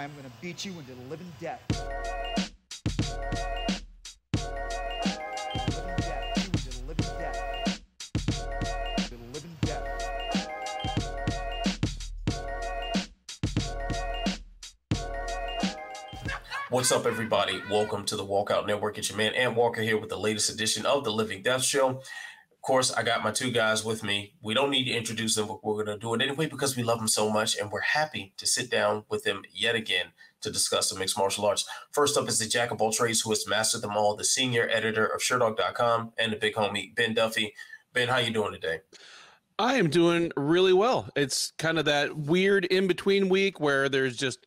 I'm going to beat you into the living death. What's up, everybody? Welcome to the Walkout Network. It's your man, Ant Walker, here with the latest edition of the Living Death Show. Of course, I got my two guys with me. We don't need to introduce them, but we're going to do it anyway because we love them so much, and we're happy to sit down with them yet again to discuss the mixed martial arts. First up is the jack of all trades who has mastered them all, the senior editor of SureDog.com, and the big homie, Ben Duffy. Ben, how you doing today? I am doing really well. It's kind of that weird in-between week where there's just,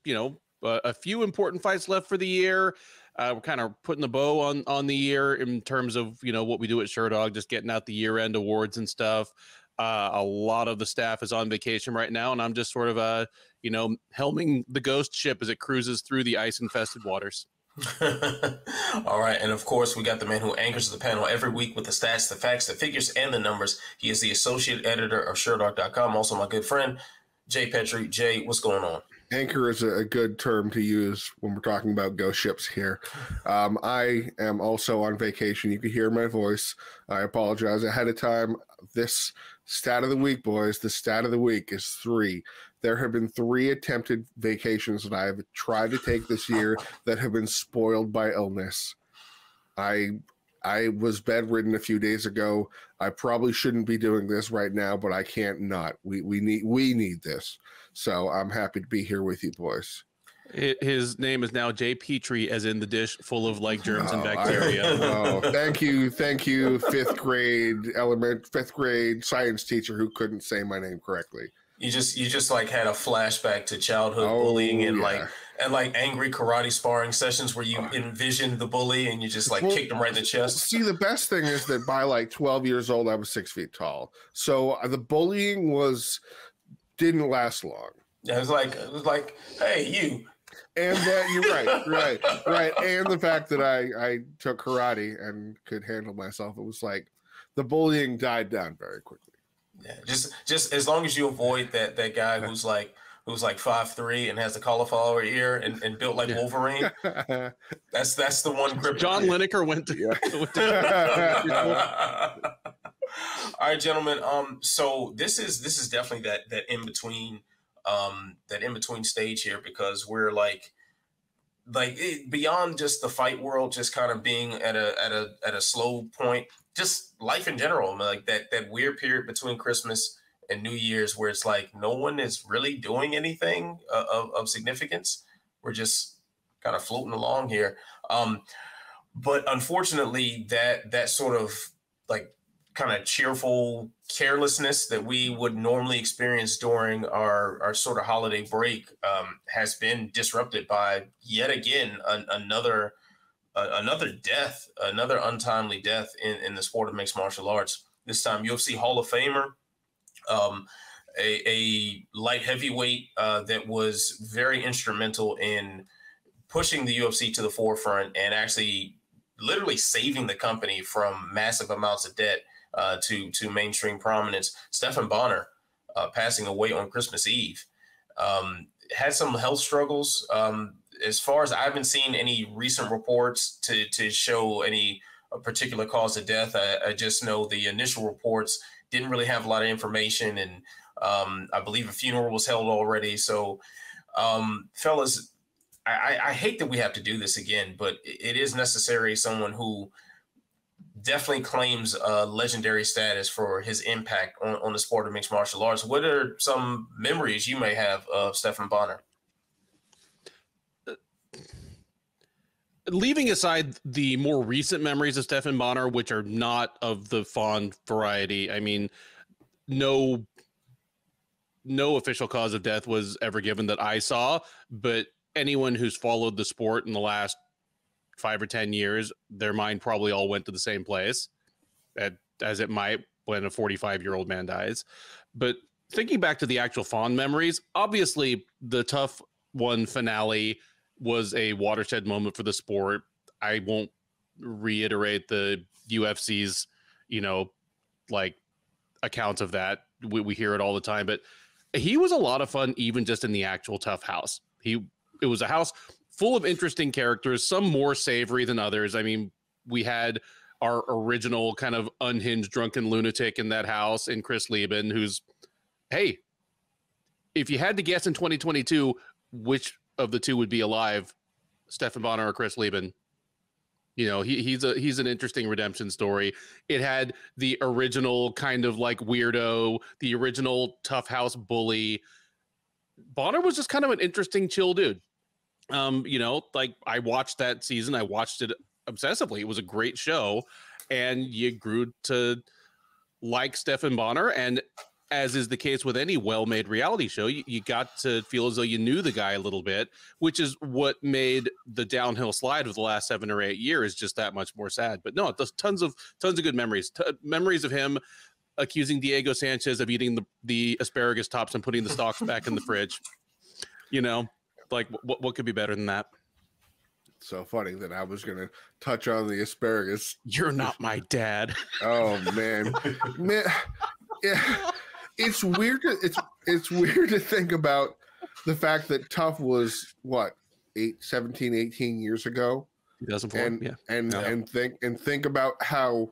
a few important fights left for the year. We're kind of putting the bow on the year in terms of, what we do at SureDog, just getting out the year-end awards and stuff. A lot of the staff is on vacation right now, and I'm just sort of, helming the ghost ship as it cruises through the ice-infested waters. All right. And of course, we got the man who anchors the panel every week with the stats, the facts, the figures, and the numbers. He is the associate editor of SureDog.com. Also, my good friend, Jay Petri. Jay, what's going on? Anchor is a good term to use when we're talking about ghost ships here. I am also on vacation. You can hear my voice. I apologize ahead of time. This stat of the week, boys, the stat of the week is 3. There have been 3 attempted vacations that I have tried to take this year that have been spoiled by illness. I was bedridden a few days ago. I probably shouldn't be doing this right now, but I can't not. We need this. So I'm happy to be here with you, boys. His name is now Jay Petri, as in the dish full of germs and bacteria. Thank you, 5th grade science teacher who couldn't say my name correctly. You just like had a flashback to childhood bullying and angry karate sparring sessions where you envisioned the bully and you just kicked him right in the chest. See, the best thing is that by 12 years old, I was 6 feet tall. So the bullying didn't last long. Yeah, it was like, hey, you. And that you're right. And the fact that I took karate and could handle myself, it was like the bullying died down very quickly. Yeah, just as long as you avoid that guy who's like 5'3" and has the cauliflower ear and built like Wolverine. That's the one grip. John Lineker went to All right, gentlemen. So this is definitely that in between stage here, because we're beyond just the fight world, just kind of being at a slow point, just life in general, like that weird period between Christmas and New Year's where it's like no one is really doing anything of significance. We're just kind of floating along here. But unfortunately, that sort of kind of cheerful carelessness that we would normally experience during our sort of holiday break has been disrupted by yet again another death, another untimely death in the sport of mixed martial arts. This time, UFC Hall of Famer, a light heavyweight that was very instrumental in pushing the UFC to the forefront and actually literally saving the company from massive amounts of debt to mainstream prominence. Stephan Bonnar passing away on Christmas Eve. Had some health struggles. As far as I haven't seen any recent reports to show any particular cause of death. I just know the initial reports didn't really have a lot of information, and I believe a funeral was held already. So, fellas, I hate that we have to do this again, but it is necessary. Someone who definitely claims legendary status for his impact on the sport of mixed martial arts. What are some memories you may have of Stephan Bonnar? Leaving aside the more recent memories of Stephan Bonnar, which are not of the fond variety, I mean, no official cause of death was ever given that I saw, but anyone who's followed the sport in the last 5 or 10 years, their mind probably all went to the same place, as it might when a 45-year-old man dies. But thinking back to the actual fond memories, obviously the Tough One finale was a watershed moment for the sport. I won't reiterate the UFC's, accounts of that. We hear it all the time, but he was a lot of fun, even just in the actual Tough House. He it was a house full of interesting characters, some more savory than others. I mean, we had our original kind of unhinged drunken lunatic in that house in Chris Lieben, who's, hey, if you had to guess in 2022 which of the two would be alive, Stephan Bonnar or Chris Lieben, you know, he's an interesting redemption story. It had the original kind of like weirdo, the original tough house bully. Bonnar was just kind of an interesting, chill dude. You know, like I watched that season. I watched it obsessively. It was a great show, and you grew to like Stephan Bonnar. And as is the case with any well-made reality show, you got to feel as though you knew the guy a little bit, which is what made the downhill slide of the last 7 or 8 years just that much more sad. But no, there's tons of good memories. Memories of him accusing Diego Sanchez of eating the asparagus tops and putting the stalks back in the fridge. You know, like what could be better than that? So funny that I was going to touch on the asparagus. You're not my dad. Oh man, man, yeah. It's weird. It's weird to think about the fact that Tough was what 17, 18 years ago. 2004. And think about how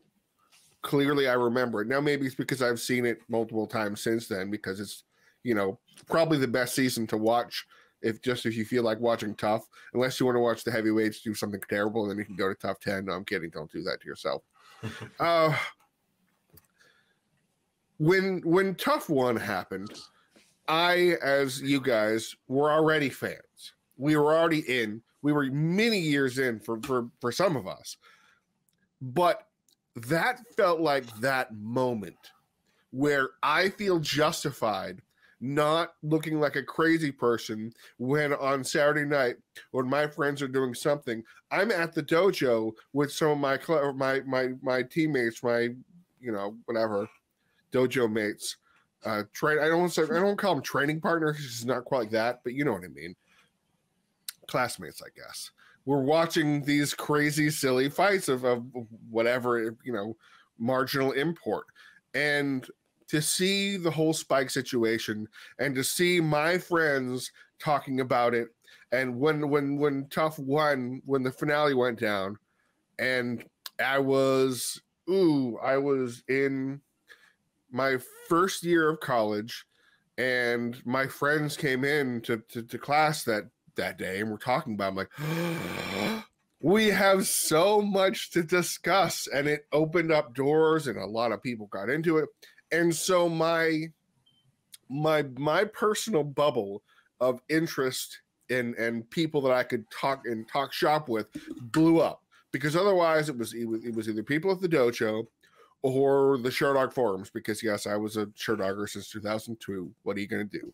clearly I remember it. Now maybe it's because I've seen it multiple times since then, because it's, you know, probably the best season to watch if you feel like watching Tough, unless you want to watch the heavyweights do something terrible, and then you can go to Tough 10. No, I'm kidding. Don't do that to yourself. When Tough 1 happened, I, as you guys, were already fans. We were already in. We were many years in for some of us. But that felt like that moment where I feel justified not looking like a crazy person when on Saturday night, when my friends are doing something, I'm at the dojo with some of my teammates, my, you know, whatever, dojo mates. I don't call them training partners. It's not quite like that, but you know what I mean. Classmates, I guess. We're watching these crazy, silly fights of whatever, you know, marginal import. And to see the whole Spike situation and to see my friends talking about it, and when Tough won, when the finale went down, and I was in my first year of college, and my friends came in to class that day, and we're talking about it. I'm like, we have so much to discuss, and it opened up doors, and a lot of people got into it. And so my personal bubble of interest and people that I could talk shop with blew up, because otherwise it was either people at the dojo or the Sherdog forums, because yes, I was a Sherdogger since 2002. What are you going to do?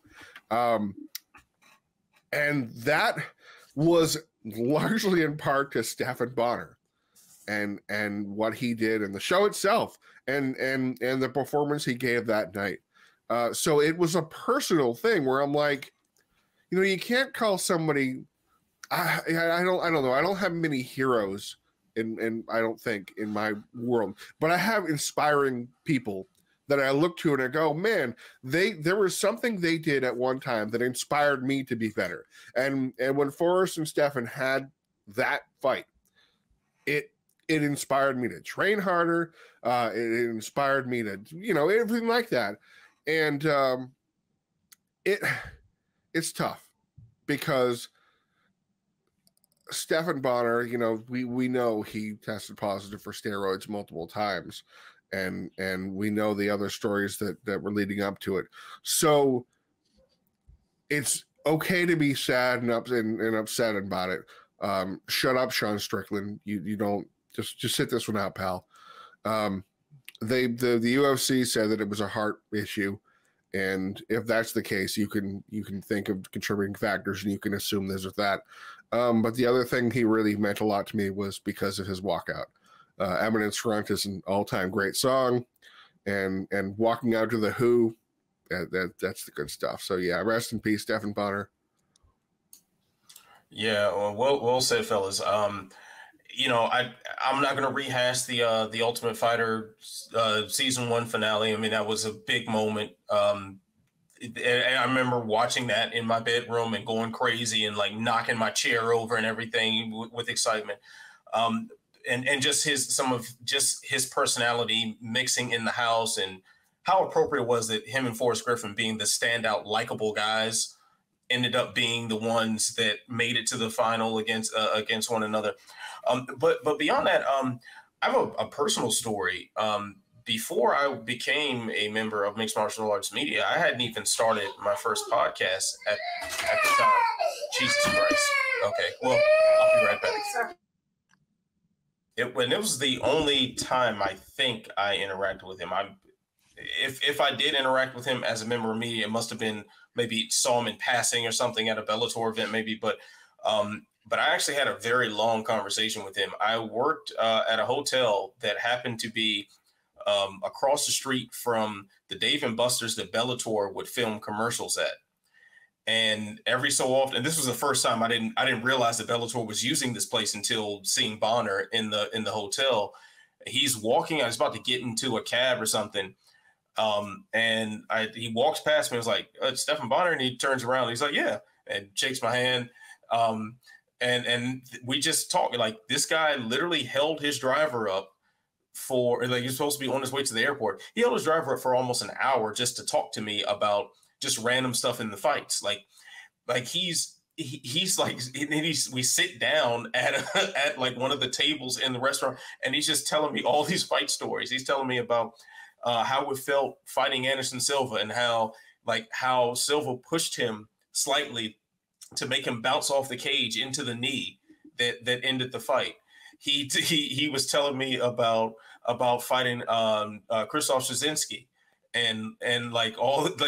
And that was largely in part to Stephan Bonnar and what he did in the show itself and the performance he gave that night. So it was a personal thing where I'm like, you know, you can't call somebody. I don't know. I don't have many heroes in I don't think in my world, but I have inspiring people that I look to and I go, man, there was something they did at one time that inspired me to be better. And when Forrest and Stephan had that fight, it inspired me to train harder. It inspired me to, you know, everything like that. And it's tough because Stephan Bonnar, you know, we know he tested positive for steroids multiple times, and we know the other stories that were leading up to it. So it's okay to be sad and upset about it. Shut up, Sean Strickland. You don't just sit this one out, pal. The UFC said that it was a heart issue, and if that's the case, you can think of contributing factors and you can assume this or that. But the other thing he really meant a lot to me was because of his walkout. Eminence Front is an all-time great song, and walking out to the Who, that's the good stuff. So yeah, rest in peace, Stephan Bonnar. Yeah, well said, fellas. You know, I'm not going to rehash the Ultimate Fighter season 1 finale. I mean, that was a big moment. and I remember watching that in my bedroom and going crazy and like knocking my chair over and everything with excitement. And just his personality mixing in the house, and how appropriate was that him and Forrest Griffin, being the standout, likable guys, ended up being the ones that made it to the final against one another. But beyond that, I have a personal story. Before I became a member of Mixed Martial Arts Media, I hadn't even started my first podcast at the time. Jesus Christ. Okay, well, I'll be right back. It was the only time I think I interacted with him. If I did interact with him as a member of media, it must have been maybe saw him in passing or something at a Bellator event, maybe. But I actually had a very long conversation with him. I worked at a hotel that happened to be across the street from the Dave & Buster's that Bellator would film commercials at. And every so often, this was the first time I didn't realize that Bellator was using this place until seeing Bonnar in the hotel. He's walking, I was about to get into a cab or something. And he walks past me. I was like, Stephan Bonnar, and he turns around. And he's like, yeah, and shakes my hand. And we just talked. Like, this guy literally held his driver up for, like, he's supposed to be on his way to the airport. He held his driver up for almost an hour just to talk to me about just random stuff in the fights. Like he's like, we sit down at like one of the tables in the restaurant, and he's just telling me all these fight stories. He's telling me about how it felt fighting Anderson Silva, and how Silva pushed him slightly to make him bounce off the cage into the knee that ended the fight. He was telling me about fighting Krzysztof Szczynski, and like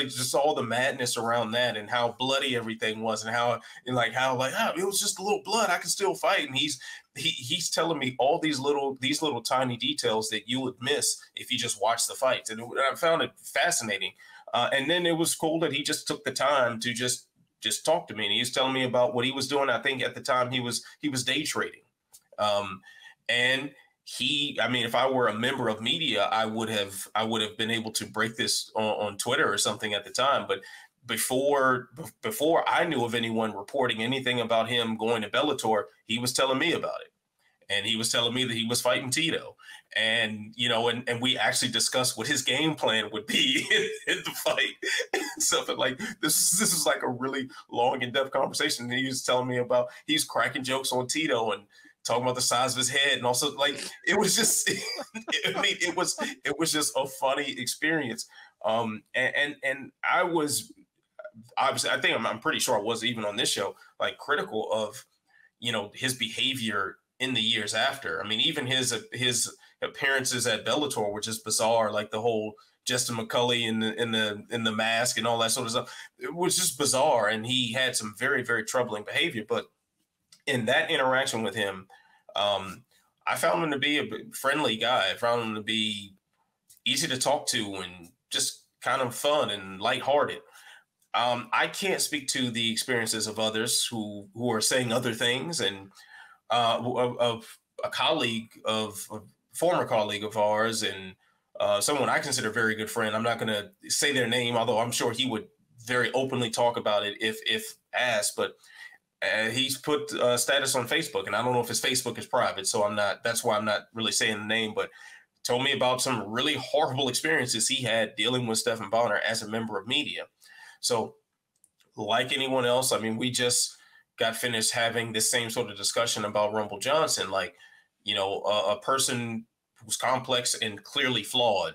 just all the madness around that, and how bloody everything was, and how it was just a little blood, I can still fight. And he's telling me all these little tiny details that you would miss if you just watch the fights. And I found it fascinating. And then it was cool that he just took the time to just talk to me. And he was telling me about what he was doing. I think at the time he was day trading. And if I were a member of media, I would have been able to break this on Twitter or something at the time. But before I knew of anyone reporting anything about him going to Bellator, he was telling me about it. And he was telling me that he was fighting Tito. And, and we actually discussed what his game plan would be in the fight. Something like this is like a really long, in-depth conversation. And he was telling me about, he's cracking jokes on Tito and talking about the size of his head. And also, like, it was just, it was just a funny experience. And I was, obviously, I think I'm pretty sure I was even on this show, like, critical of, his behavior in the years after. I mean, even his appearances at Bellator were just bizarre. Like the whole Justin McCulley in the mask and all that sort of stuff. It was just bizarre. And he had some very, very troubling behavior. But in that interaction with him, I found him to be a friendly guy. I found him to be easy to talk to and just kind of fun and lighthearted. I can't speak to the experiences of others who are saying other things, and of a colleague a former colleague of ours, and someone I consider a very good friend. I'm not going to say their name, although I'm sure he would very openly talk about it if asked. But he's put a status on Facebook, and I don't know if his Facebook is private, so that's why I'm not really saying the name, but told me about some really horrible experiences he had dealing with Stephan Bonnar as a member of media. So like anyone else, I mean, we just got finished having this same sort of discussion about Rumble Johnson, like, a person who's complex and clearly flawed,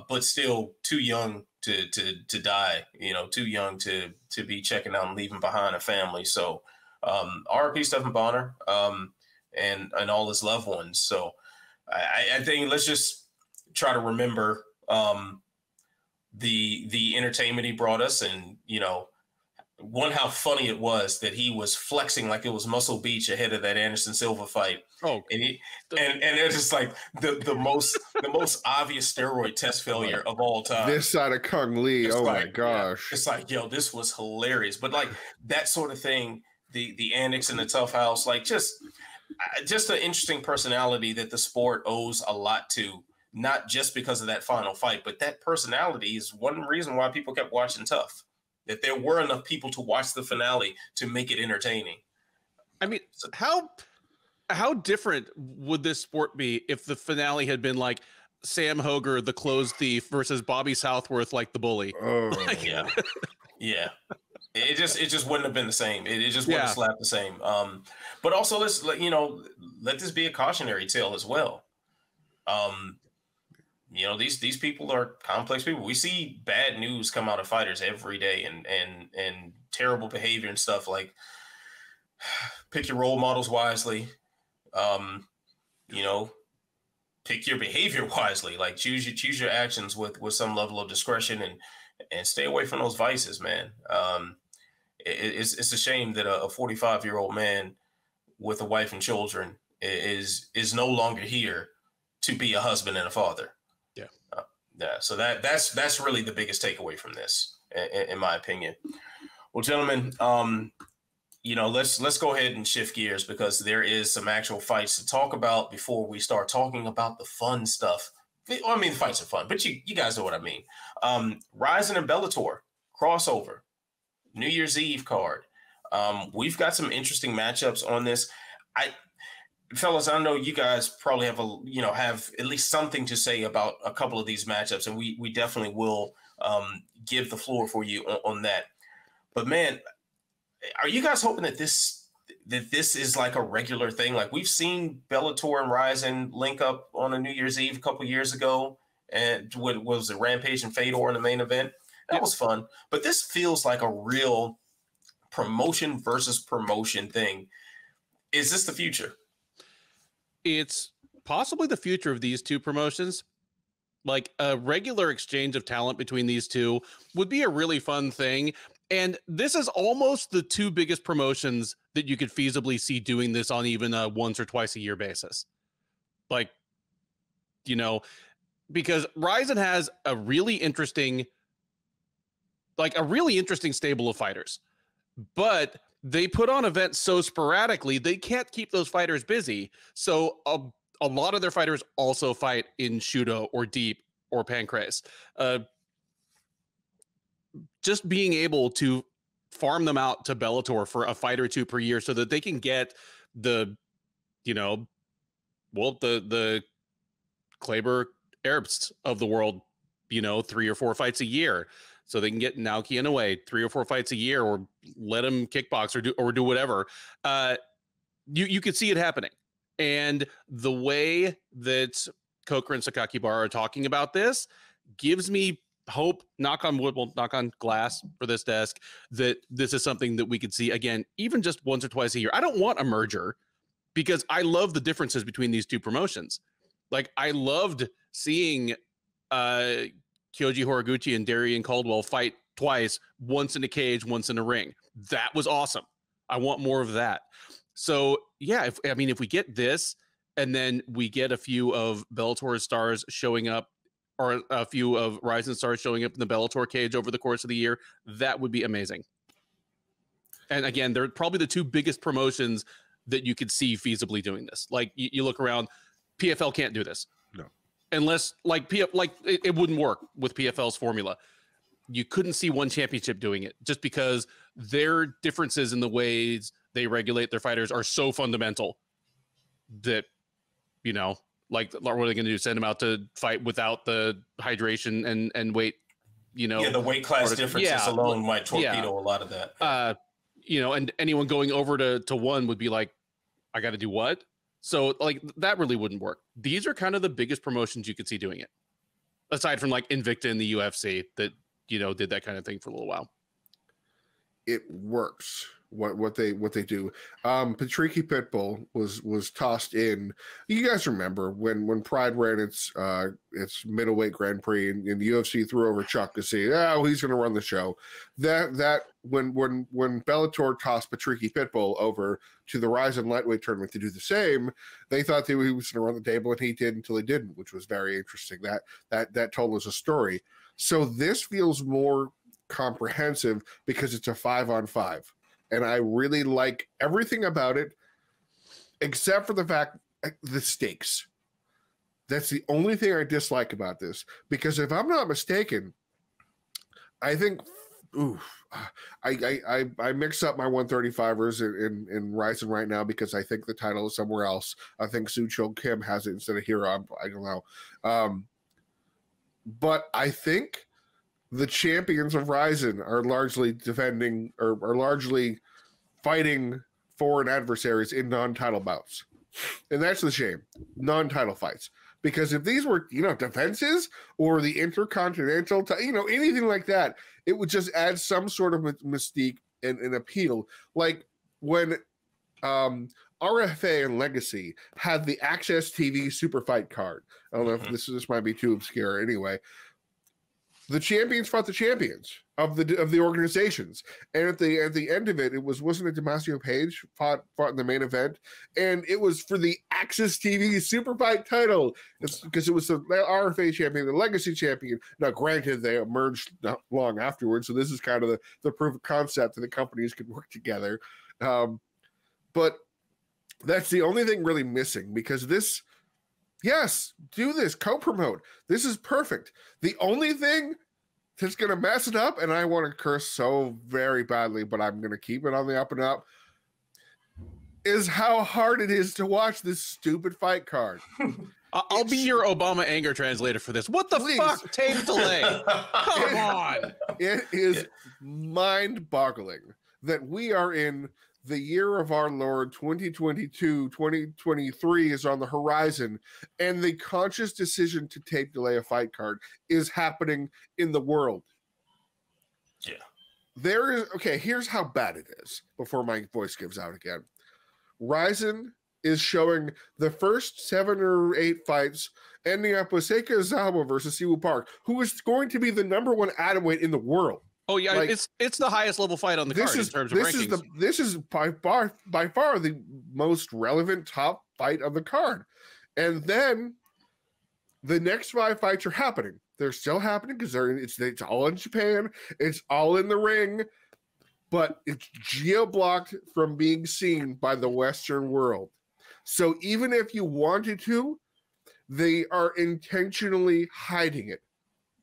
but still too young to die, too young to be checking out and leaving behind a family. So RIP Stephan Bonnar, and all his loved ones. So I think let's just try to remember the entertainment he brought us, and how funny it was that he was flexing like it was Muscle Beach ahead of that Anderson Silva fight. Oh, and it's just like the most obvious steroid test failure of all time. This side of Kung Lee, it's my gosh! Yeah, it's like, yo, this was hilarious. But like that sort of thing, the annex in the tough house, like just an interesting personality that the sport owes a lot to. not just because of that final fight, but that personality is one reason why people kept watching Tough. That there were enough people to watch the finale to make it entertaining. I mean, how different would this sport be if the finale had been like Sam Hoger, the clothes thief, versus Bobby Southworth, like the bully? Oh, yeah. Yeah. It just wouldn't have been the same. It just wouldn't have slapped the same. But also let this be a cautionary tale as well. These people are complex people. We see bad news come out of fighters every day and terrible behavior and stuff. Like, pick your role models wisely. Pick your behavior wisely. Like, choose your actions with some level of discretion and stay away from those vices, man. It's a shame that a 45-year-old man with a wife and children is no longer here to be a husband and a father. So that's really the biggest takeaway from this, in my opinion. Well, gentlemen, let's go ahead and shift gears, because there is some actual fights to talk about before we start talking about the fun stuff. I mean, the fights are fun, but you guys know what I mean. Rizin and Bellator crossover, New Year's Eve card. We've got some interesting matchups on this. Fellas, I know you guys probably have at least something to say about a couple of these matchups, and we definitely will give the floor for you on that. But man, are you guys hoping that this is like a regular thing? Like, we've seen Bellator and Rizin link up on a New Year's Eve a couple years ago, and what was it, Rampage and Fedor in the main event? That was fun. But this feels like a real promotion versus promotion thing. Is this the future? It's possibly the future of these two promotions. Like, a regular exchange of talent between these two would be a really fun thing. And this is almost the two biggest promotions that you could feasibly see doing this on even a once or twice a year basis. Like, because Rizin has a really interesting stable of fighters, but they put on events so sporadically, they can't keep those fighters busy. So a lot of their fighters also fight in Shudo or Deep or Pancrase. Just being able to farm them out to Bellator for a fight or two per year so that they can get the Kleber Erbsts of the world, 3 or 4 fights a year. So they can get Naoki Inoue 3 or 4 fights a year, or let him kickbox or do whatever. You could see it happening. And the way that Coker and Sakakibara are talking about this gives me hope, knock on wood, well, knock on glass for this desk, that this is something that we could see again, even just once or twice a year. I don't want a merger, because I love the differences between these two promotions. Like, I loved seeing Kyoji Horiguchi and Darian Caldwell fight twice, once in a cage, once in a ring. That was awesome. I want more of that. So yeah, if we get this, and then we get a few of Bellator stars showing up, or a few of Rizin stars showing up in the Bellator cage over the course of the year, that would be amazing. And again, they're probably the two biggest promotions that you could see feasibly doing this. Like, you look around, PFL can't do this. No. Unless it wouldn't work with PFL's formula. You couldn't see one championship doing it, just because their differences in the ways they regulate their fighters are so fundamental that, like, what are they going to do? Send them out to fight without the hydration and wait, the weight class differences alone might torpedo a lot of that. And anyone going over to one would be like, I got to do what? So, like, that really wouldn't work. These are kind of the biggest promotions you could see doing it, aside from like Invicta in the UFC that, did that kind of thing for a little while. It works. What they do. Patricky Pitbull was tossed in. You guys remember when Pride ran its middleweight Grand Prix, and the UFC threw over Chuck to see, he's going to run the show. That when Bellator tossed Patricky Pitbull over to the Rizin lightweight tournament to do the same, they thought that he was going to run the table, and he did, until he didn't, which was very interesting. That told us a story. So this feels more comprehensive because it's a 5-on-5. And I really like everything about it, except for the fact, the stakes. That's the only thing I dislike about this, because if I'm not mistaken, I think, I mix up my 135ers in Rizin right now because I think the title is somewhere else. I think Soo Chul Kim has it instead of Hero. I don't know. But I think the champions of Rizin are largely defending or are largely fighting foreign adversaries in non-title bouts. And that's the shame. Non-title fights. Because if these were, defenses or the intercontinental, anything like that, it would just add some sort of mystique and appeal. Like when RFA and Legacy had the Access TV Super Fight card. I don't know if this might be too obscure. Anyway, the champions fought the champions of the organizations, and at the end of it, wasn't it Damasio Page fought in the main event, and it was for the Access TV Super Fight title. It's because it was the RFA champion, the Legacy champion. Now, granted, they emerged not long afterwards, so this is kind of the proof of concept that the companies could work together. But that's the only thing really missing, because this. Yes, do this, co-promote. This is perfect. The only thing that's going to mess it up, and I want to curse so very badly, but I'm going to keep it on the up and up, is how hard it is to watch this stupid fight card. I'll be your Obama anger translator for this. What the fuck? Tape delay. Come on. It is mind-boggling that we are in the year of our Lord 2022, 2023 is on the horizon, and the conscious decision to tape delay a fight card is happening in the world. Yeah. Here's how bad it is before my voice gives out again. Rizin is showing the first 7 or 8 fights ending up with Seika Izawa versus Siwoo Park, who is going to be the #1 atomweight in the world. Oh yeah, like, it's the highest level fight on the card in terms of rankings. This is by far the most relevant top fight of the card. And then the next 5 fights are happening. They're still happening because it's all in Japan. It's all in the ring, but it's geo-blocked from being seen by the Western world. So even if you wanted to, they are intentionally hiding it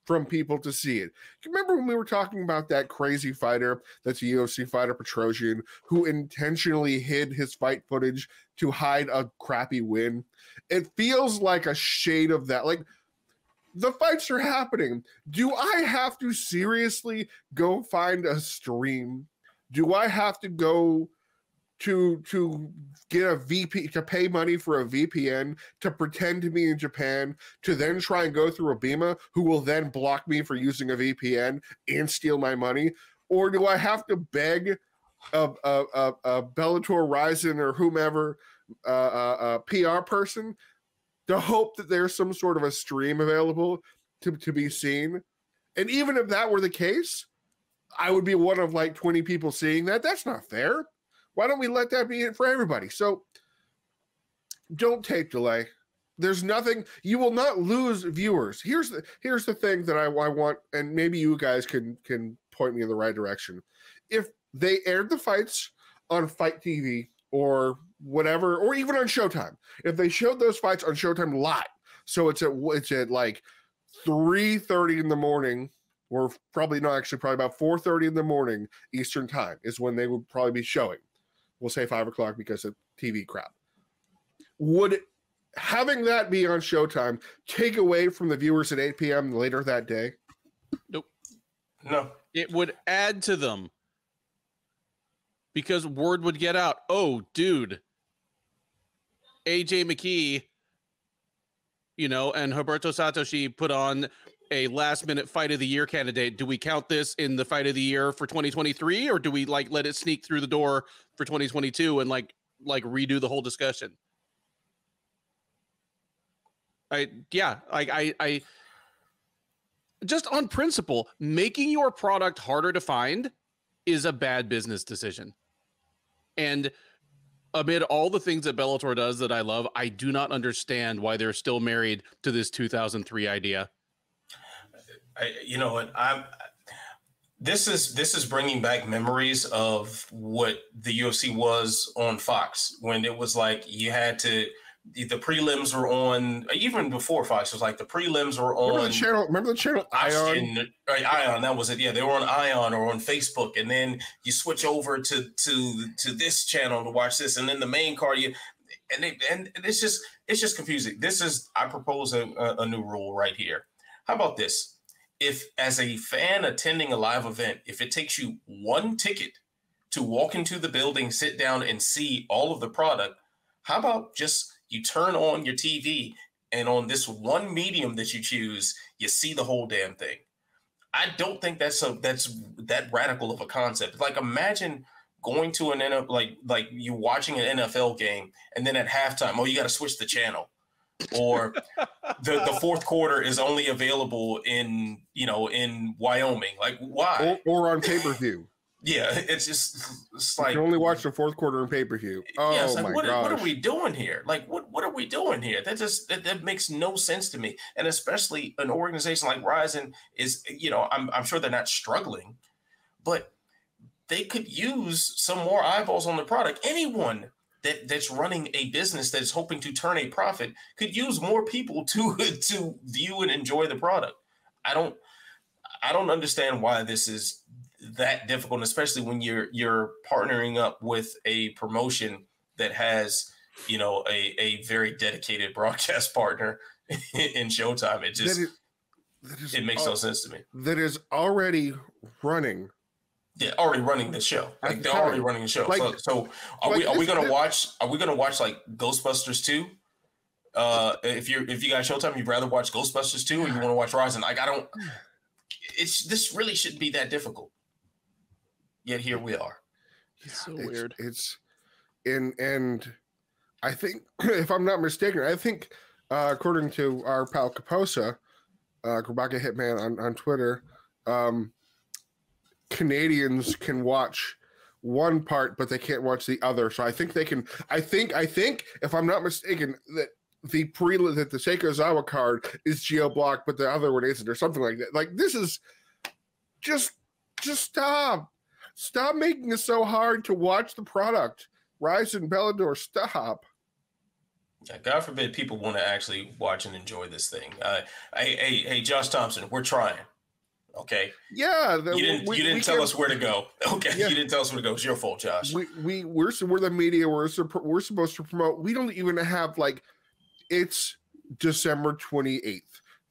from people to see it. Remember when we were talking about that crazy fighter, that's a UFC fighter, Petrosian, who intentionally hid his fight footage to hide a crappy win? It feels like a shade of that. Like, the fights are happening. Do I have to seriously go find a stream? Do I have to go to get a VP, to pay money for a VPN, to pretend to be in Japan, to then try and go through a Bima, who will then block me for using a VPN and steal my money? Or do I have to beg a Bellator, Rizin, or whomever, a PR person, to hope that there's some sort of a stream available to be seen? And even if that were the case, I would be one of like 20 people seeing that. That's not fair. Why don't we let that be it for everybody? So don't tape delay. There's nothing, you will not lose viewers. Here's the thing that I want, and maybe you guys can point me in the right direction. If they aired the fights on Fight TV or whatever, or even on Showtime, if they showed those fights on Showtime live, so it's at like 3:30 in the morning, or probably not, actually probably about 4:30 in the morning Eastern time is when they would probably be showing. We'll say 5 o'clock because of TV crap. Would having that be on Showtime take away from the viewers at 8 p.m. later that day? Nope. No. It would add to them, because word would get out. Oh, dude, AJ McKee, and Roberto Satoshi put on a last-minute fight of the year candidate. Do we count this in the fight of the year for 2023, or do we let it sneak through the door for 2022 and redo the whole discussion? I just on principle, making your product harder to find is a bad business decision. And amid all the things that Bellator does that I love, I do not understand why they're still married to this 2003 idea. You know what? This is bringing back memories of what the UFC was on Fox, when it was like you had to the prelims were on, even before Fox, it was like the prelims were on. Remember the channel Ion? Ion, that was it. Yeah, they were on Ion or on Facebook, and then you switch over to this channel to watch this, and then the main card, and it's just confusing. I propose a new rule right here. How about this? If, as a fan attending a live event, if it takes you one ticket to walk into the building, sit down, and see all of the product, how about just you turn on your TV and on this one medium that you choose, you see the whole damn thing? I don't think that's that radical of a concept. Like, imagine going to an NFL, like you watching an NFL game, and then at halftime, you got to switch the channel, or the fourth quarter is only available in Wyoming. Like, why? Or on pay-per-view. Yeah, it's like you can only watch the fourth quarter in pay-per-view. Oh, yeah, like, my what gosh. are we doing here? Like, what are we doing here? That makes no sense to me. And especially an organization like Rizin is, I'm sure they're not struggling, but they could use some more eyeballs on the product. Anyone that's running a business that is hoping to turn a profit could use more people to view and enjoy the product. I don't understand why this is that difficult, especially when you're partnering up with a promotion that has a very dedicated broadcast partner in Showtime. It makes no sense to me. That is already running. Yeah, already running the show. Like, they're already running the show. Like, so are we gonna watch like Ghostbusters 2? If you got Showtime, you'd rather watch Ghostbusters 2, or you want to watch Rizin? Like, this really shouldn't be that difficult. Yet here we are. It's so weird. And I think, if I'm not mistaken, according to our pal Kaposa, Grabaka Hitman on Twitter, Canadians can watch one part, but they can't watch the other. So I think they can. I think if I'm not mistaken, that the Seikozawa card is geo-blocked, but the other one isn't, or something like that. Like, this is just stop. Stop making it so hard to watch the product. Rizin, Bellator, stop. Yeah, God forbid people want to actually watch and enjoy this thing. Hey, Josh Thompson, we're trying. Okay. Yeah. You didn't tell us where to go. Okay. Yeah. You didn't tell us where to go. It's your fault, Josh. We're the media. We're supposed to promote. We don't even have, like, it's December 28th.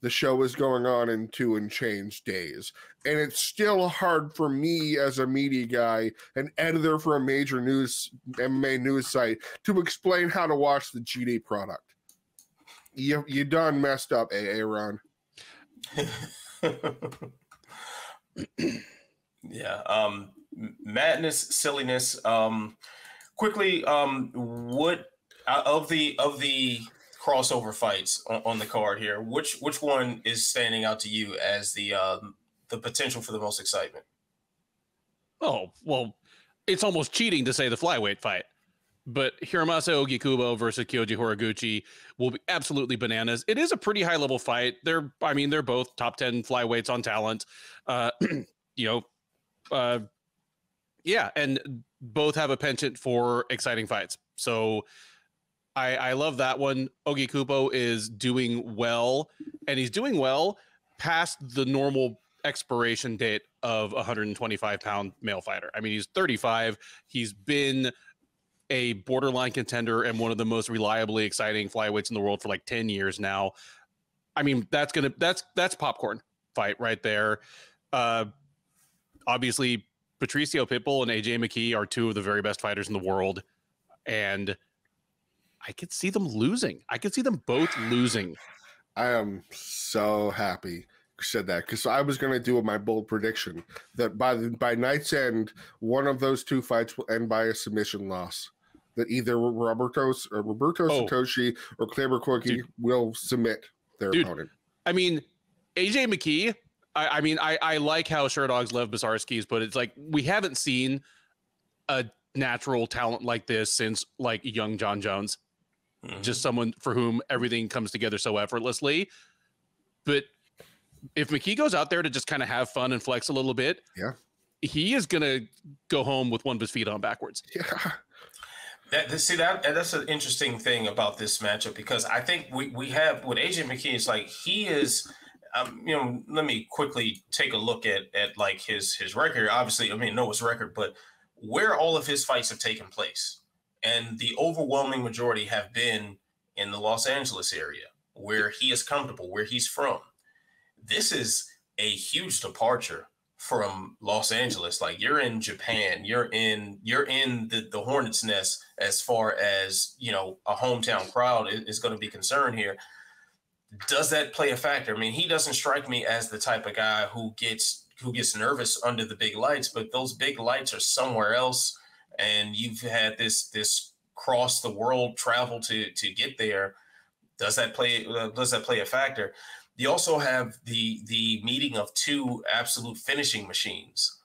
The show is going on in 2 and change days. And it's still hard for me as a media guy, an editor for a major MMA news site, to explain how to watch the GD product. You done messed up, Ron. Yeah. Madness, silliness. Quickly, what of the crossover fights on the card here, which one is standing out to you as the potential for the most excitement? Oh, well, it's almost cheating to say the flyweight fight, but Hiromasa Ogikubo versus Kyoji Horiguchi will be absolutely bananas. It is a pretty high level fight. They're both top 10 flyweights on talent. Yeah, and both have a penchant for exciting fights. So I love that one. Ogikubo is doing well, and he's doing well past the normal expiration date of a 125-pound male fighter. I mean, he's 35. He's been a borderline contender and one of the most reliably exciting flyweights in the world for like 10 years now. I mean, that's popcorn fight right there. Obviously, Patricio Pitbull and AJ McKee are two of the very best fighters in the world, and I could see them losing. I could see them both losing. I am so happy you said that, because I was going to do my bold prediction that by night's end, one of those two fights will end by a submission loss. That either Roberto Satoshi or Kleber Koike will submit their opponent. I mean, AJ McKee, I like how Sherdog's Lev Basarski's put it. It's like, we haven't seen a natural talent like this since like young John Jones. Just someone for whom everything comes together so effortlessly. But if McKee goes out there to just kind of have fun and flex a little bit, he is going to go home with one of his feet on backwards. Yeah. That's an interesting thing about this matchup, because I think we have with AJ McKee, it's like he is, let me quickly take a look at like his record. Obviously, I mean, know his record, but where all of his fights have taken place, and the overwhelming majority have been in the Los Angeles area, where he is comfortable, where he's from. This is a huge departure from Los Angeles. Like, you're in Japan, you're in the hornet's nest as far as, a hometown crowd is going to be concerned here. Does that play a factor? I mean, he doesn't strike me as the type of guy who gets nervous under the big lights, but those big lights are somewhere else, and you've had this cross the world travel to get there. Does that play a factor? You also have the meeting of two absolute finishing machines.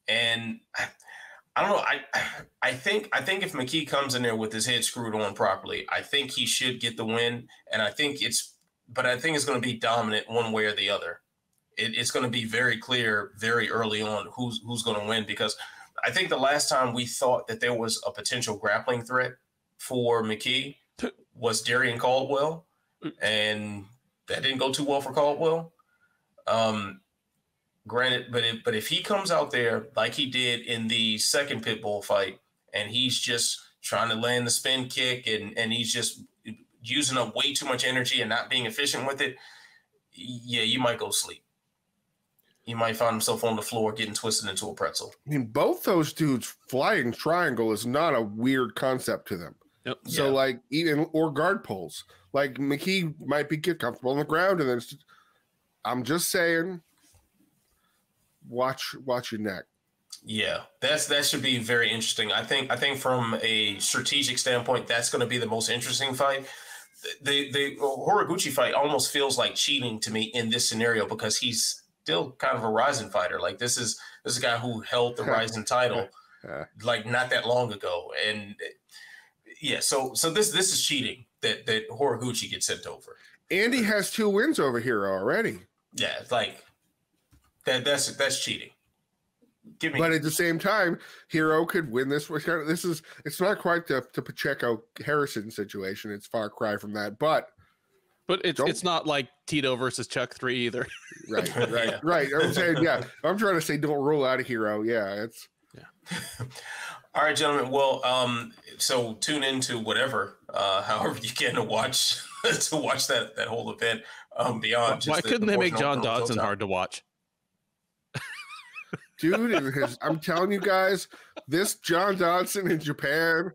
And I don't know. I think if McKee comes in there with his head screwed on properly, I think he should get the win. And I think it's going to be dominant one way or the other. It's going to be very clear very early on who's going to win, because I think the last time we thought that there was a potential grappling threat for McKee was Darian Caldwell, and that didn't go too well for Caldwell. Granted, but if he comes out there like he did in the second Pitbull fight, and he's just trying to land the spin kick, and he's just using up way too much energy and not being efficient with it, yeah, you might go sleep. You might find himself on the floor getting twisted into a pretzel. I mean, both those dudes flying triangle is not a weird concept to them. Yep. So, like, even or guard pulls. Like, McKee might get comfortable on the ground, and then I'm just saying, watch your neck. Yeah, that should be very interesting. I think from a strategic standpoint, that's going to be the most interesting fight. The Horiguchi fight almost feels like cheating to me in this scenario, because he's still kind of a Rizin fighter. Like, this is a guy who held the Rizin title like not that long ago, and yeah, so this is cheating that Horiguchi gets sent over. Andy has 2 wins over Hero already. Yeah, like that's cheating. But at the same time, Hero could win this. It's not quite the Pacheco Harrison situation. It's far cry from that, but it's not like Tito versus Chuck 3 either. Right. I'm saying, yeah. I'm trying to say, don't rule out a Hero. Yeah, All right, gentlemen. Well, so tune into whatever, however you can to watch that whole event. Beyond just why couldn't they make John Dodson hard to watch? Dude, I'm telling you guys, this John Dodson in Japan,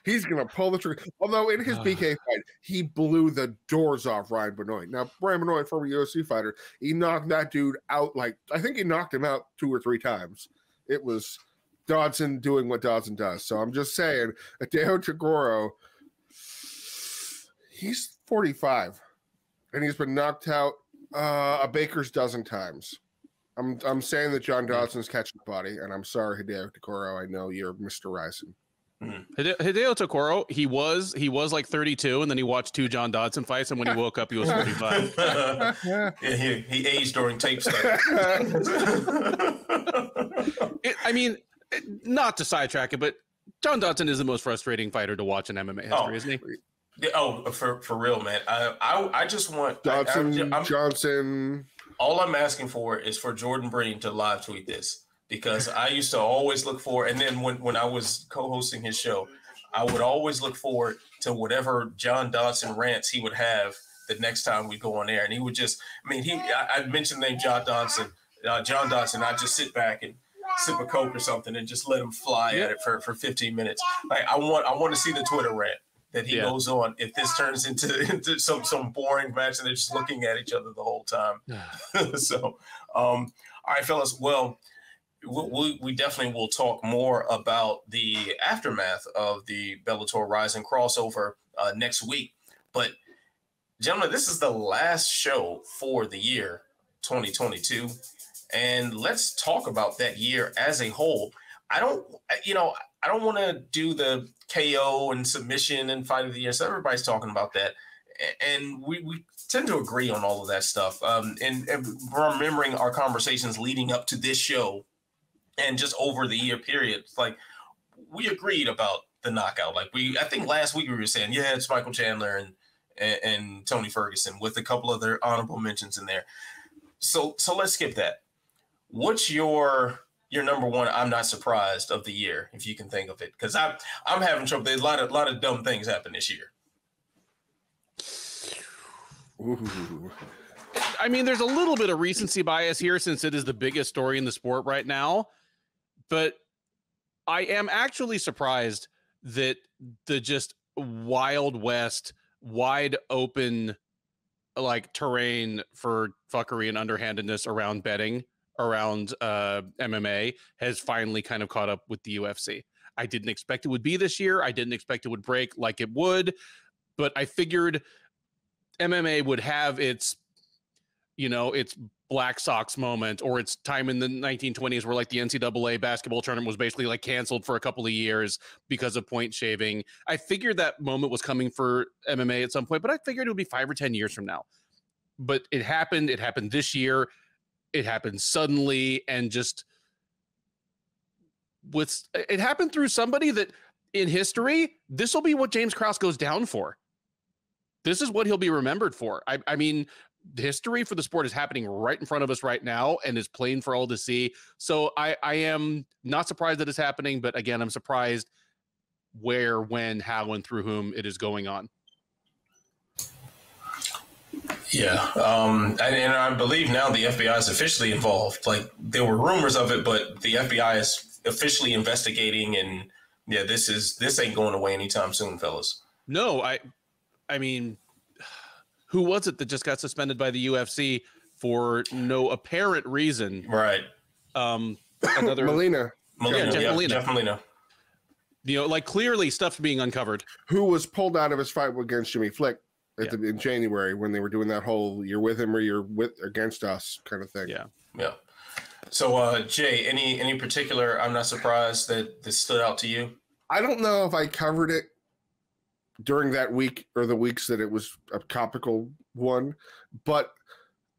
he's gonna pull the trigger. Although in his BK fight, he blew the doors off Ryan Benoit. Now, Ryan Benoit, former UFC fighter, he knocked that dude out. I think he knocked him out 2 or 3 times. It was Dodson doing what Dodson does. So I'm just saying, Hideo Toguro, he's 45, and he's been knocked out a baker's dozen times. I'm saying that John Dodson's catching the body, and I'm sorry, Hideo Toguro. I know you're Mr. Rizin. Hideo Toguro, he was like 32, and then he watched 2 John Dodson fights, and when he woke up, he was 45. Yeah, he aged during tape study. I mean, not to sidetrack it, but John Dodson is the most frustrating fighter to watch in MMA history, isn't he? For real, man. I just want Johnson. All I'm asking for is for Jordan Breen to live tweet this, because I used to always look for, and then when I was co-hosting his show, I would always look forward to whatever John Dodson rants he would have the next time we go on air. And he would just, I mentioned the name John Dodson, I'd just sit back and sip a Coke or something and just let him fly at it for 15 minutes. Like, I want to see the Twitter rant that he goes on if this turns into some boring match and they're just looking at each other the whole time. So, all right, fellas. Well, we definitely will talk more about the aftermath of the Bellator Rizin crossover next week. But, gentlemen, this is the last show for the year 2022. And let's talk about that year as a whole. I don't want to do the KO and submission and fight of the year. So everybody's talking about that. And we tend to agree on all of that stuff. And remembering our conversations leading up to this show and just over the year period, it's like we agreed about the knockout. Like I think last week we were saying, yeah, it's Michael Chandler and Tony Ferguson with a couple other honorable mentions in there. So let's skip that. What's your number one I'm not surprised of the year, if you can think of it? Because I'm having trouble. There's a lot of dumb things happen this year. Ooh. I mean, there's a little bit of recency bias here since it is the biggest story in the sport right now. But I am actually surprised that the just Wild West, wide open, like terrain for fuckery and underhandedness around betting, around MMA has finally kind of caught up with the UFC. I didn't expect it would be this year. I didn't expect it would break like it would, but I figured MMA would have its, its Black Sox moment, or its time in the 1920s where like the NCAA basketball tournament was basically like canceled for a couple of years because of point shaving. I figured that moment was coming for MMA at some point, but I figured it would be 5 or 10 years from now. But it happened. It happened this year. It happened suddenly, and it happened through somebody that in history, this will be what James Krause goes down for. This is what he'll be remembered for. I mean, the history for the sport is happening right in front of us right now and is plain for all to see. So I am not surprised that it's happening, but again, I'm surprised where, when, how, and through whom it is going on. Yeah. And I believe now the FBI is officially involved. Like, there were rumors of it, but the FBI is officially investigating, and yeah, this ain't going away anytime soon, fellas. No, I mean, who was it that just got suspended by the UFC for no apparent reason? Right. Molina. Jeff Molina. Like clearly stuff's being uncovered. Who was pulled out of his fight against Jimmy Flick in January when they were doing that whole "you're with him or you're against us" kind of thing. Yeah. So, Jay, any particular I'm not surprised that this stood out to you? I don't know if I covered it during that week or the weeks that it was a topical one, but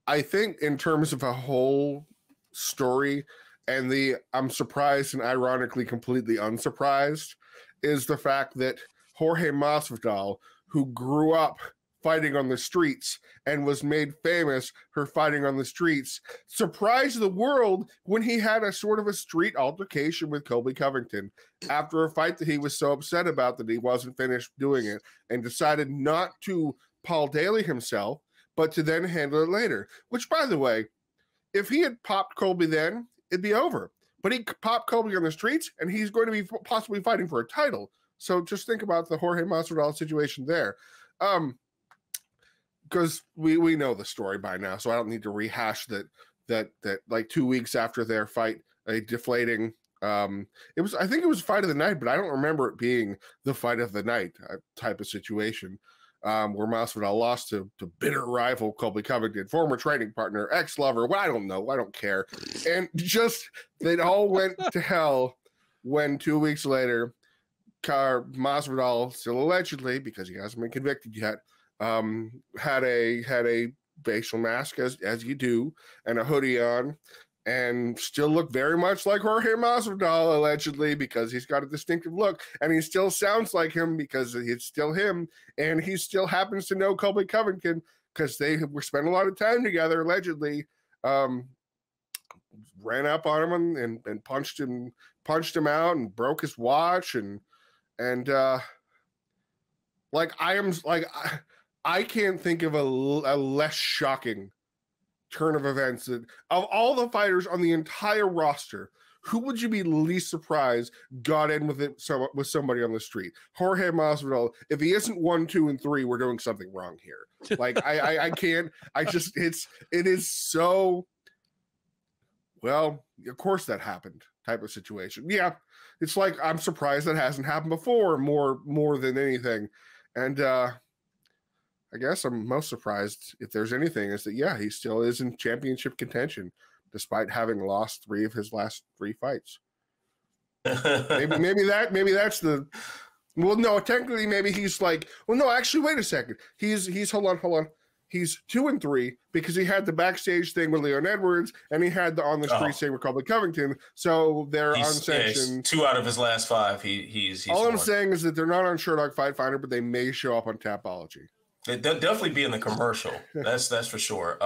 I think in terms of a whole story, and I'm surprised and ironically completely unsurprised, is the fact that Jorge Masvidal, who grew up fighting on the streets and was made famous for fighting on the streets, surprised the world when he had a sort of a street altercation with Colby Covington after a fight that he was so upset about that he wasn't finished doing it, and decided not to Paul Daly himself, but to then handle it later. Which, by the way, if he had popped Colby then, it'd be over. But he popped Colby on the streets, and he's going to be possibly fighting for a title. So just think about the Jorge Masvidal situation there. Because we know the story by now, so I don't need to rehash that like 2 weeks after their fight, a deflating I think it was fight of the night, but I don't remember it being the fight of the night type of situation, where Masvidal lost to bitter rival Colby Covington, former training partner, ex-lover. Well, I don't know, I don't care. And just they all went to hell when 2 weeks later, Masvidal, still allegedly, because he hasn't been convicted yet, had a facial mask as you do, and a hoodie on, and still looked very much like Jorge Masvidal, allegedly, because he's got a distinctive look, and he still sounds like him because it's still him, and he still happens to know Colby Covington because they were spent a lot of time together, allegedly. Ran up on him and punched him out and broke his watch, and I can't think of a less shocking turn of events. That of all the fighters on the entire roster, who would you be least surprised got in with somebody on the street? Jorge Masvidal. If he isn't 1, 2, and 3, we're doing something wrong here. Like I can't. It is so. Well, of course that happened type of situation. Yeah, it's like I'm surprised that hasn't happened before more than anything, and. I guess I'm most surprised, if there's anything, is that, yeah, he still is in championship contention, despite having lost 3 of his last 3 fights. maybe that's the, well, no, technically maybe he's like, well, no, actually, wait a second. He's hold on. He's 2-3 because he had the backstage thing with Leon Edwards and he had the on the street thing with Colby Covington. So they're unsanctioned. 2 out of his last 5. He's all won. I'm saying is that they're not on Sherdog Fight Finder, but they may show up on Tapology. They'll definitely be in the commercial. That's for sure.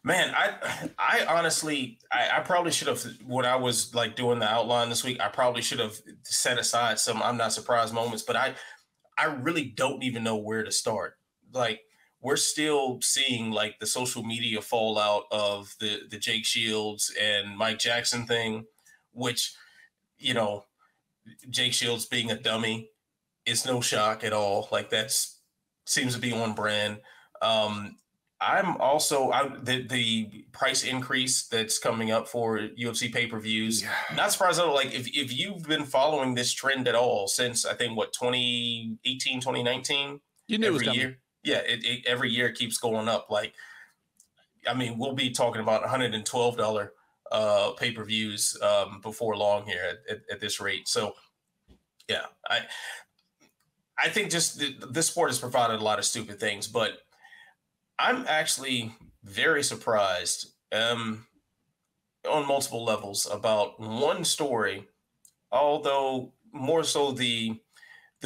Man, I honestly, I probably should have, when I was like doing the outline this week, I probably should have set aside some I'm not surprised moments, but I really don't even know where to start. Like, we're still seeing like the social media fallout of the Jake Shields and Mike Jackson thing, which, you know, Jake Shields being a dummy is no shock at all. Like, that's seems to be on brand. I'm also the price increase that's coming up for UFC pay-per-views. Yeah. Not surprised at all. Like, if you've been following this trend at all since I think 2018, 2019, you knew every year. Yeah, it every year keeps going up. Like, I mean, we'll be talking about $112 pay-per-views before long here at this rate. So, yeah, I think just this sport has provided a lot of stupid things, but I'm actually very surprised on multiple levels about one story, although more so the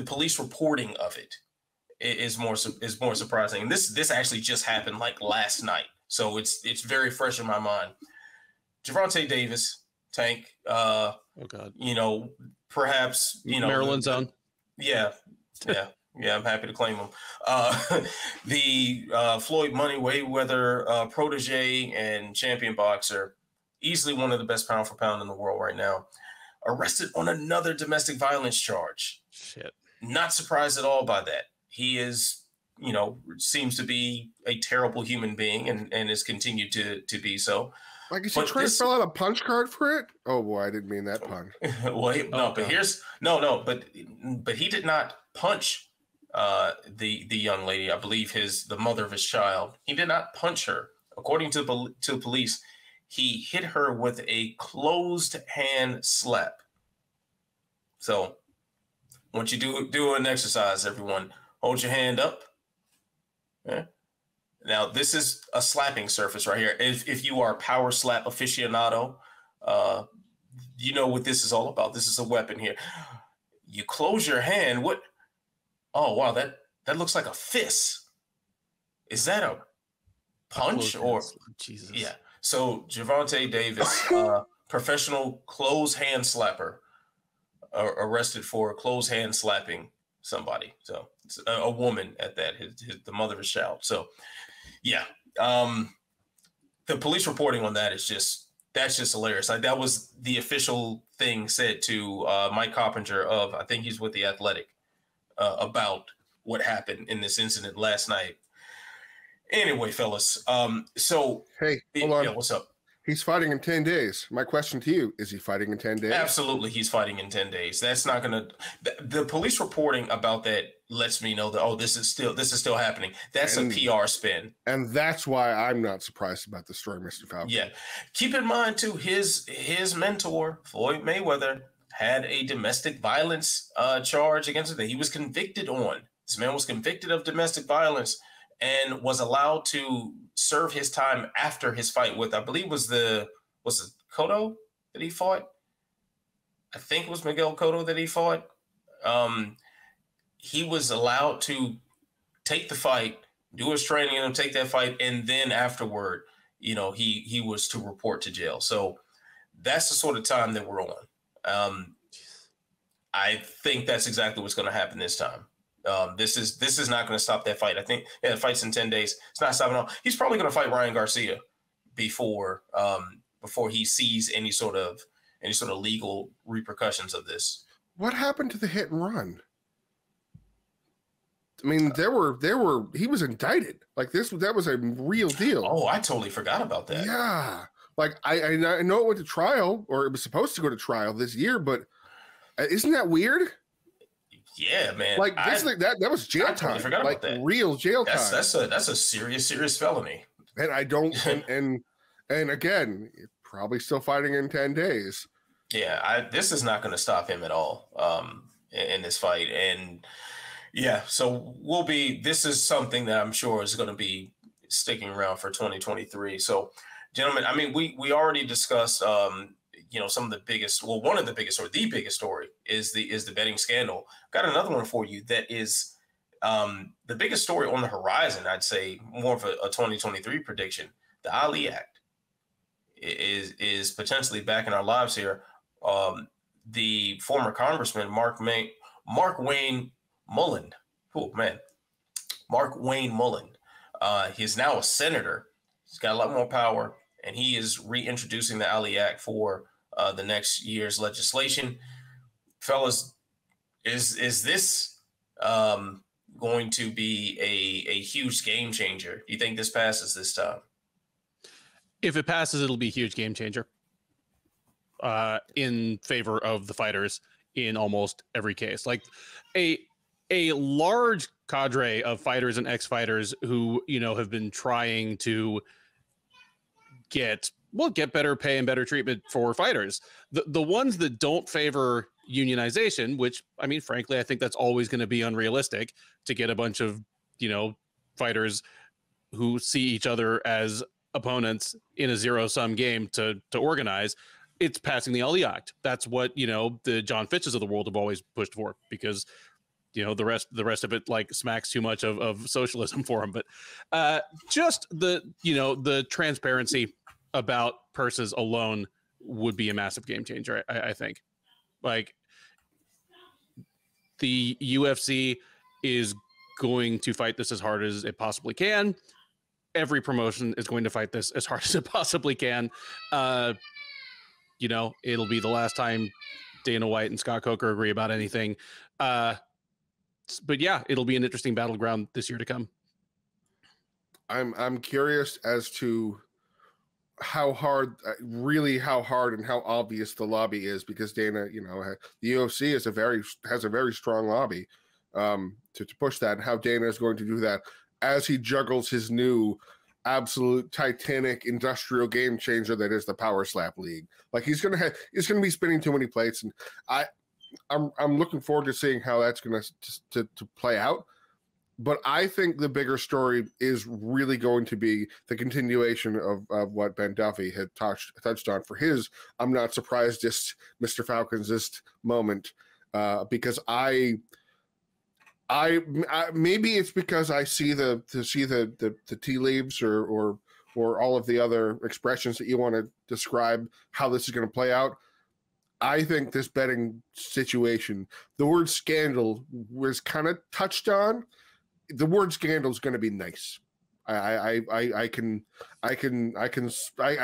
police reporting of it is more surprising. And this actually just happened like last night, so it's very fresh in my mind. Gervonta Davis, Tank. Oh God. You know, perhaps Maryland's own. Yeah. Yeah, I'm happy to claim him. The Floyd Money Mayweather protege and champion boxer, easily one of the best pound for pound in the world right now, arrested on another domestic violence charge. Shit. Not surprised at all by that. He is, seems to be a terrible human being and has continued to be so. Like, is he trying to fill out a punch card for it? Oh boy, I didn't mean that pun. But he did not punch the young lady. I believe the mother of his child. He did not punch her. According to police, he hit her with a closed hand slap. So, once you do an exercise, everyone, hold your hand up. Yeah. Now, this is a slapping surface right here. If you are a power slap aficionado, you know what this is all about. This is a weapon here. You close your hand. What? Oh, wow, that looks like a fist. Is that a punch or? Jesus. Yeah. So Gervonta Davis, professional closed hand slapper, arrested for closed hand slapping somebody. So it's a woman at that, the mother of his child. So, yeah. The police reporting on that that's just hilarious. Like, that was the official thing said to Mike Coppinger of, I think he's with The Athletic, about what happened in this incident last night. Anyway, fellas. So hey, hold on. Yeah, what's up? He's fighting in 10 days. My question to you, is he fighting in 10 days? Absolutely, he's fighting in 10 days. That's not going to the police reporting about that lets me know that, this is still happening. That's a PR spin. And that's why I'm not surprised about the story, Mr. Falcon. Yeah. Keep in mind too, his mentor, Floyd Mayweather, had a domestic violence charge against him that he was convicted on. This man was convicted of domestic violence and was allowed to serve his time after his fight with, I believe was it Cotto that he fought? I think it was Miguel Cotto that he fought. He was allowed to take the fight, do his training and take that fight, and then afterward, he was to report to jail. So that's the sort of time that we're on. I think that's exactly what's going to happen this time. This is not going to stop that fight. I think the fight's in 10 days. It's not stopping all. He's probably going to fight Ryan Garcia before he sees any sort of legal repercussions of this. What happened to the hit and run? I mean, he was indicted. Like, that was a real deal. Oh, I totally forgot about that. Yeah. Like, I know it went to trial, or it was supposed to go to trial this year, but isn't that weird? Yeah, man. Like, that was jail time. Totally forgot about that. Real jail time. That's a serious felony. And I don't and again, probably still fighting in 10 days. Yeah, this is not going to stop him at all in this fight. And Yeah, so this is something that I'm sure is going to be sticking around for 2023. So, gentlemen, I mean, we already discussed, some of the biggest, well, one of the biggest or the biggest story is the betting scandal. Got another one for you that is the biggest story on the horizon. I'd say more of a 2023 prediction. The Ali Act is potentially back in our lives here. The former Congressman Mark Wayne Mullen. Oh man, Mark Wayne Mullen. He's now a senator. He's got a lot more power, and he is reintroducing the Ali Act for the next year's legislation. Fellas, is this going to be a huge game changer? Do you think this passes this time? If it passes, it'll be a huge game changer in favor of the fighters in almost every case. Like a large cadre of fighters and ex-fighters who, have been trying to get better pay and better treatment for fighters. The ones that don't favor unionization, which, I mean, frankly, I think that's always going to be unrealistic to get a bunch of, fighters who see each other as opponents in a zero-sum game to organize. It's passing the Ali Act. That's what, the John Fitches of the world have always pushed for, because the rest of it like smacks too much of socialism for him. But just the transparency about purses alone would be a massive game changer. I think, like, the UFC is going to fight this as hard as it possibly can. Every promotion is going to fight this as hard as it possibly can. It'll be the last time Dana White and Scott Coker agree about anything. But yeah, it'll be an interesting battleground this year to come. I'm curious as to how hard and how obvious the lobby is, because Dana, the UFC has a very strong lobby to push that, and how Dana is going to do that as he juggles his new absolute titanic industrial game changer that is the Power Slap League. Like, he's gonna be spinning too many plates, and I'm looking forward to seeing how that's going to play out. But I think the bigger story is really going to be the continuation of what Ben Duffy had touched on for his "I'm not surprised-ist Mr. Falcons-ist" moment, because I maybe it's because I see the tea leaves or all of the other expressions that you want to describe how this is going to play out. I think this betting situation, the word scandal was kind of touched on. The word scandal is going to be nice. I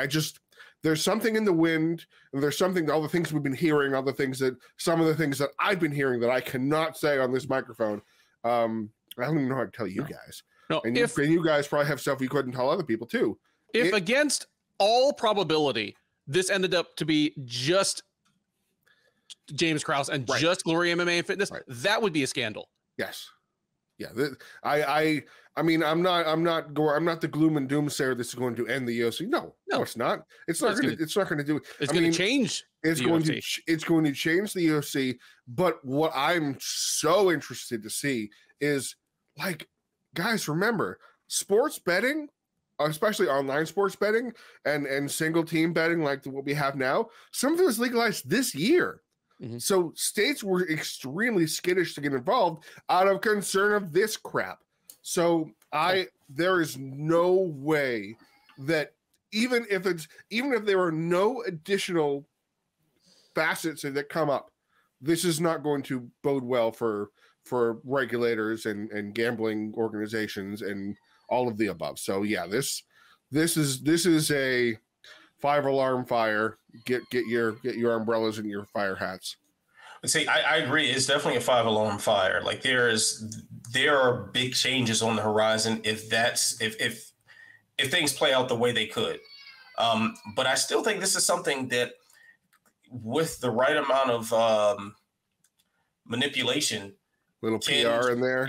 just, there's something in the wind, and there's something, all the things we've been hearing, some of the things that I've been hearing that I cannot say on this microphone. I don't even know how to tell you guys. No, and you guys probably have stuff you couldn't tell other people too. If against all probability, this ended up to be just James Krause and just Glory MMA and Fitness, that would be a scandal. Yes. Yeah. I mean, I'm not the gloom and doomsayer this is going to end the UFC. No, it's not. It's not going to do it. It's going to change. It's going to change the UFC. But what I'm so interested to see is, like, guys, remember, sports betting, especially online sports betting and single team betting, like what we have now, some of it was legalized this year. Mm-hmm. So states were extremely skittish to get involved out of concern of this crap. So there is no way that even if there are no additional facets that come up, this is not going to bode well for regulators and gambling organizations and all of the above. So yeah, this is a 5-alarm fire. Get your umbrellas and your fire hats. See, I agree. It's definitely a 5-alarm fire. Like, there are big changes on the horizon if things play out the way they could. But I still think this is something that, with the right amount of manipulation, little PR in there,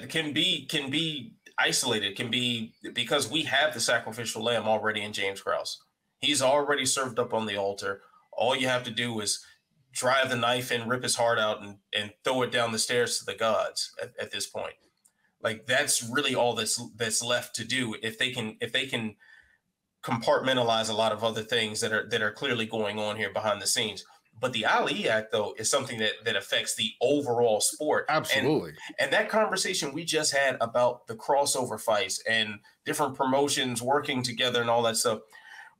can be isolated. Can be, because we have the sacrificial lamb already in James Krause. He's already served up on the altar. All you have to do is drive the knife in, rip his heart out, and throw it down the stairs to the gods at this point. Like, that's really all that's left to do. If they can compartmentalize a lot of other things that are clearly going on here behind the scenes. But the Ali Act, though, is something that affects the overall sport. Absolutely. And that conversation we just had about the crossover fights and different promotions working together and all that stuff,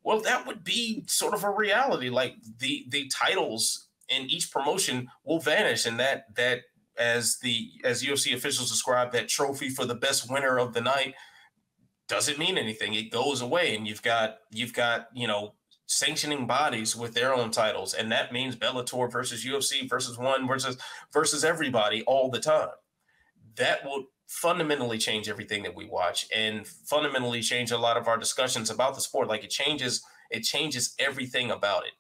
well, that would be sort of a reality. Like, the titles in each promotion will vanish, and that as UFC officials describe, that trophy for the best winner of the night doesn't mean anything. It goes away, and you've got sanctioning bodies with their own titles, and that means Bellator versus UFC versus one versus everybody all the time. That will fundamentally change everything that we watch, and fundamentally change a lot of our discussions about the sport. Like, it changes everything about it.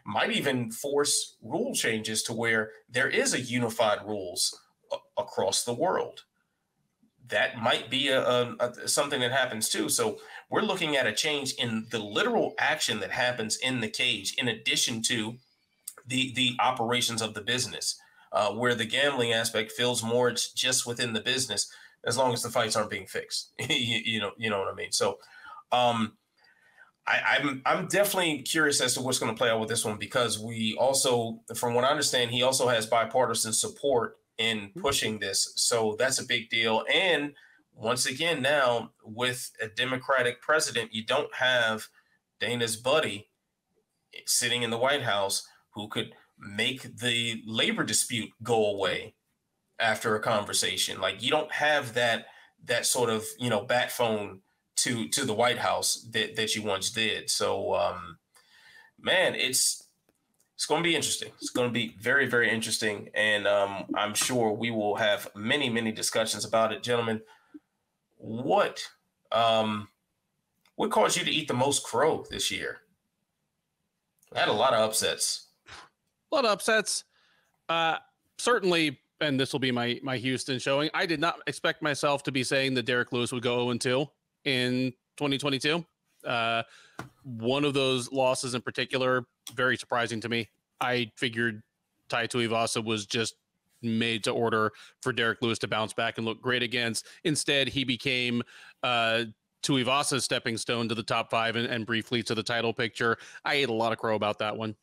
Might even force rule changes to where there is a unified rules across the world. That might be something that happens too. So we're looking at a change in the literal action that happens in the cage, in addition to the operations of the business, where the gambling aspect feels more it's just within the business, as long as the fights aren't being fixed. you know what I mean? So I'm definitely curious as to what's going to play out with this one, because we also, from what I understand, he also has bipartisan support in pushing this. So that's a big deal. And once again, now with a Democratic president, you don't have Dana's buddy sitting in the White House who could make the labor dispute go away after a conversation. Like, you don't have that sort of, bat phone to the White House that you once did. So, man, it's going to be interesting. It's going to be very, very interesting. And I'm sure we will have many, many discussions about it. Gentlemen, what caused you to eat the most crow this year? I had a lot of upsets. Certainly, and this will be my Houston showing, I did not expect myself to be saying that Derek Lewis would go 0-2 in 2022. One of those losses in particular, very surprising to me. I figured Tai Tuivasa was just made to order for Derek Lewis to bounce back and look great against. Instead, he became Tuivasa's stepping stone to the top 5 and briefly to the title picture. I ate a lot of crow about that one.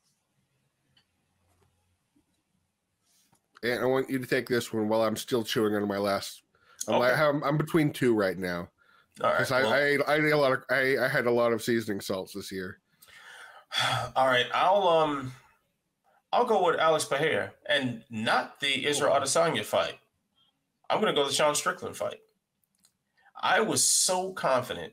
And I want you to take this one while I'm still chewing on my last. Okay. I'm between 2 right now. All right. Because I had a lot of seasoning salts this year. All right. I'll go with Alex Pereira, and not the Israel Adesanya fight. I'm going to go the Sean Strickland fight. I was so confident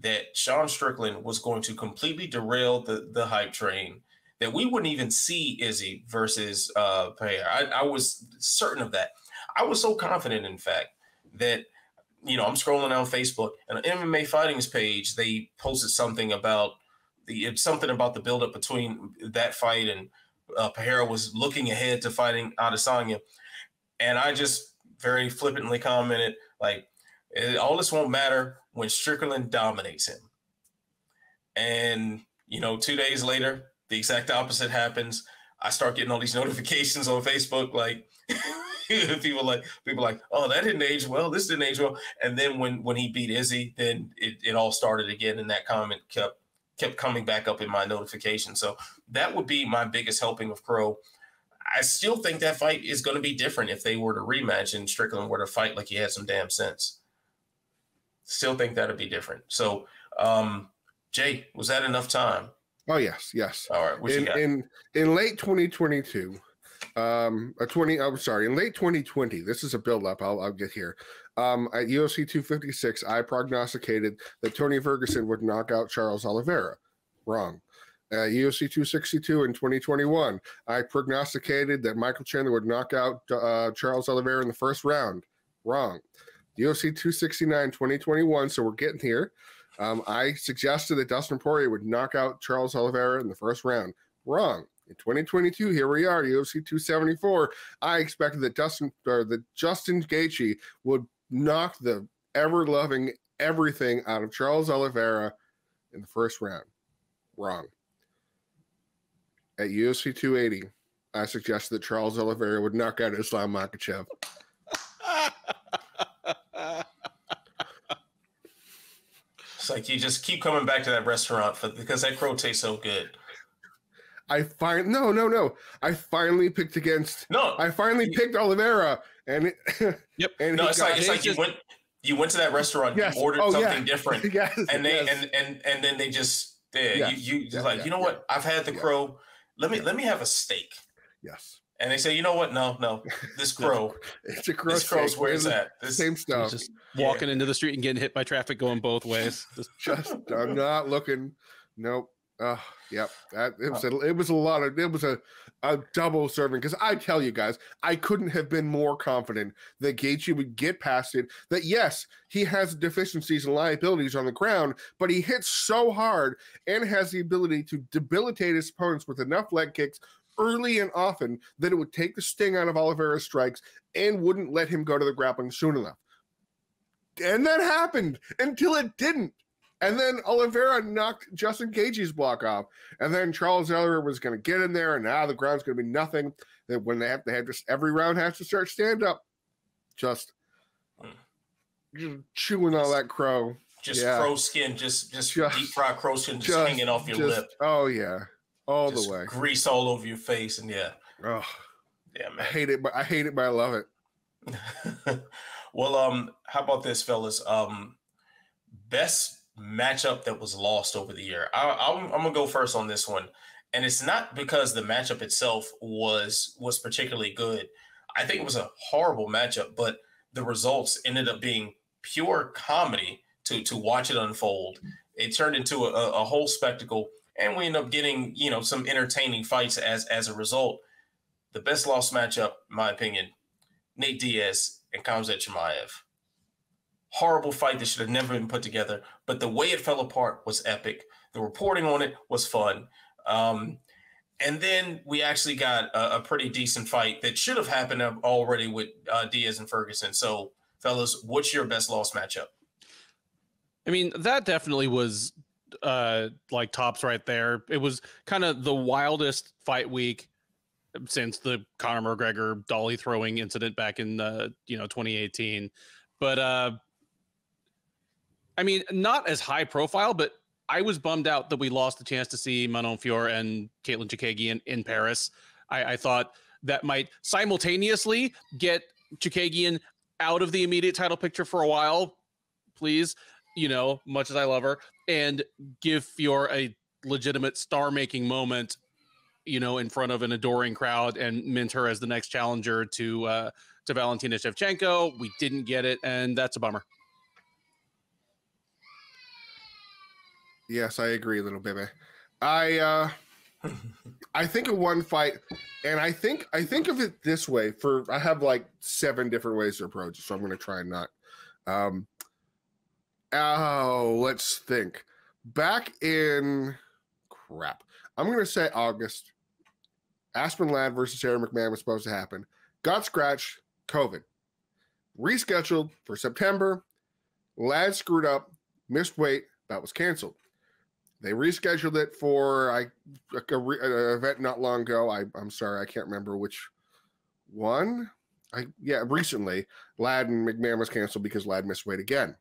that Sean Strickland was going to completely derail the hype train, that we wouldn't even see Izzy versus Pereira. I was certain of that. I was so confident, in fact, that, I'm scrolling down Facebook, and on MMA Fighting's page, they posted something about the buildup between that fight, and Pereira was looking ahead to fighting Adesanya. And I just very flippantly commented, like, all this won't matter when Strickland dominates him. And, 2 days later, the exact opposite happens. I start getting all these notifications on Facebook, like, people like, oh, that didn't age well. This didn't age well. And then when he beat Izzy, then it all started again. And that comment kept coming back up in my notification. So that would be my biggest helping of crow. I still think that fight is going to be different if they were to rematch and Strickland were to fight like he had some damn sense. Still think that'd be different. So, Jay, was that enough time? Oh, yes. All right. What you got? In late 2022, in late 2020, this is a build-up. I'll get here. At UFC 256, I prognosticated that Tony Ferguson would knock out Charles Oliveira. Wrong. UFC 262 in 2021, I prognosticated that Michael Chandler would knock out Charles Oliveira in the first round. Wrong. UFC 269 2021, so we're getting here. I suggested that Dustin Poirier would knock out Charles Oliveira in the first round. Wrong. In 2022, here we are, UFC 274. I expected that Justin Gaethje would knock the ever-loving everything out of Charles Oliveira in the first round. Wrong. at UFC 280, I suggested that Charles Oliveira would knock out Islam Makhachev. It's like you just keep coming back to that restaurant because that crow tastes so good. I finally picked against. No, I finally picked Oliveira, and yep. And no, it's like you went to that restaurant, yes. you ordered something different, yes. and they yes. and then they just you yes. You know what? I've had the crow. Let me have a steak. Yes. And they say, you know what? No, this crow. It's a crow. This crow's where it's at. Same stuff. Just walking into the street and getting hit by traffic going both ways. I'm not looking. Nope. Yep. It was a double serving, because I tell you guys, I couldn't have been more confident that Gaethje would get past it. That yes, he has deficiencies and liabilities on the ground, but he hits so hard and has the ability to debilitate his opponents with enough leg kicks early and often that it would take the sting out of Oliveira's strikes and wouldn't let him go to the grappling soon enough. And that happened until it didn't. And then Oliveira knocked Justin Gaethje's block off. And then Charles Oliveira was going to get in there, and now the ground's going to be nothing. That when they have just every round has to start stand up. Just chewing all that crow. Crow skin, just deep fried crow skin just hanging off your lip. Oh yeah. All just the way. Grease all over your face, and yeah. Oh, yeah, man. I hate it, but I love it. Well, how about this, fellas? Best matchup that was lost over the year. I'm gonna go first on this one, and it's not because the matchup itself was particularly good. I think it was a horrible matchup, but the results ended up being pure comedy to watch it unfold. It turned into a whole spectacle, and we end up getting some entertaining fights as a result. The best lost matchup, in my opinion, Nate Diaz and Khamzat Chimaev. Horrible fight that should have never been put together, but the way it fell apart was epic. The reporting on it was fun. And then we actually got a pretty decent fight that should have happened already with Diaz and Ferguson. So, fellas, what's your best lost matchup? I mean, that definitely was like tops right there. It was kind of the wildest fight week since the Conor McGregor dolly throwing incident back in 2018. But I mean, not as high profile, but I was bummed out that we lost the chance to see Manon Fior and Caitlin Chookagian in Paris. I thought that might simultaneously get Chookagian out of the immediate title picture for a while, please, much as I love her, and give Fior a legitimate star-making moment, in front of an adoring crowd and mint her as the next challenger to Valentina Shevchenko. We didn't get it, and that's a bummer. Yes, I agree, little baby. I think of one fight, and I think of it this way. I have like 7 different ways to approach it, so I'm going to try and not. Let's think. Back in I'm going to say August. Aspen Ladd versus Sarah McMahon was supposed to happen. Got scratched. COVID. Rescheduled for September. Ladd screwed up. Missed weight. That was canceled. They rescheduled it for an event not long ago. I'm sorry, I can't remember which one. Recently, Ladd and McMahon was canceled because Ladd missed weight again.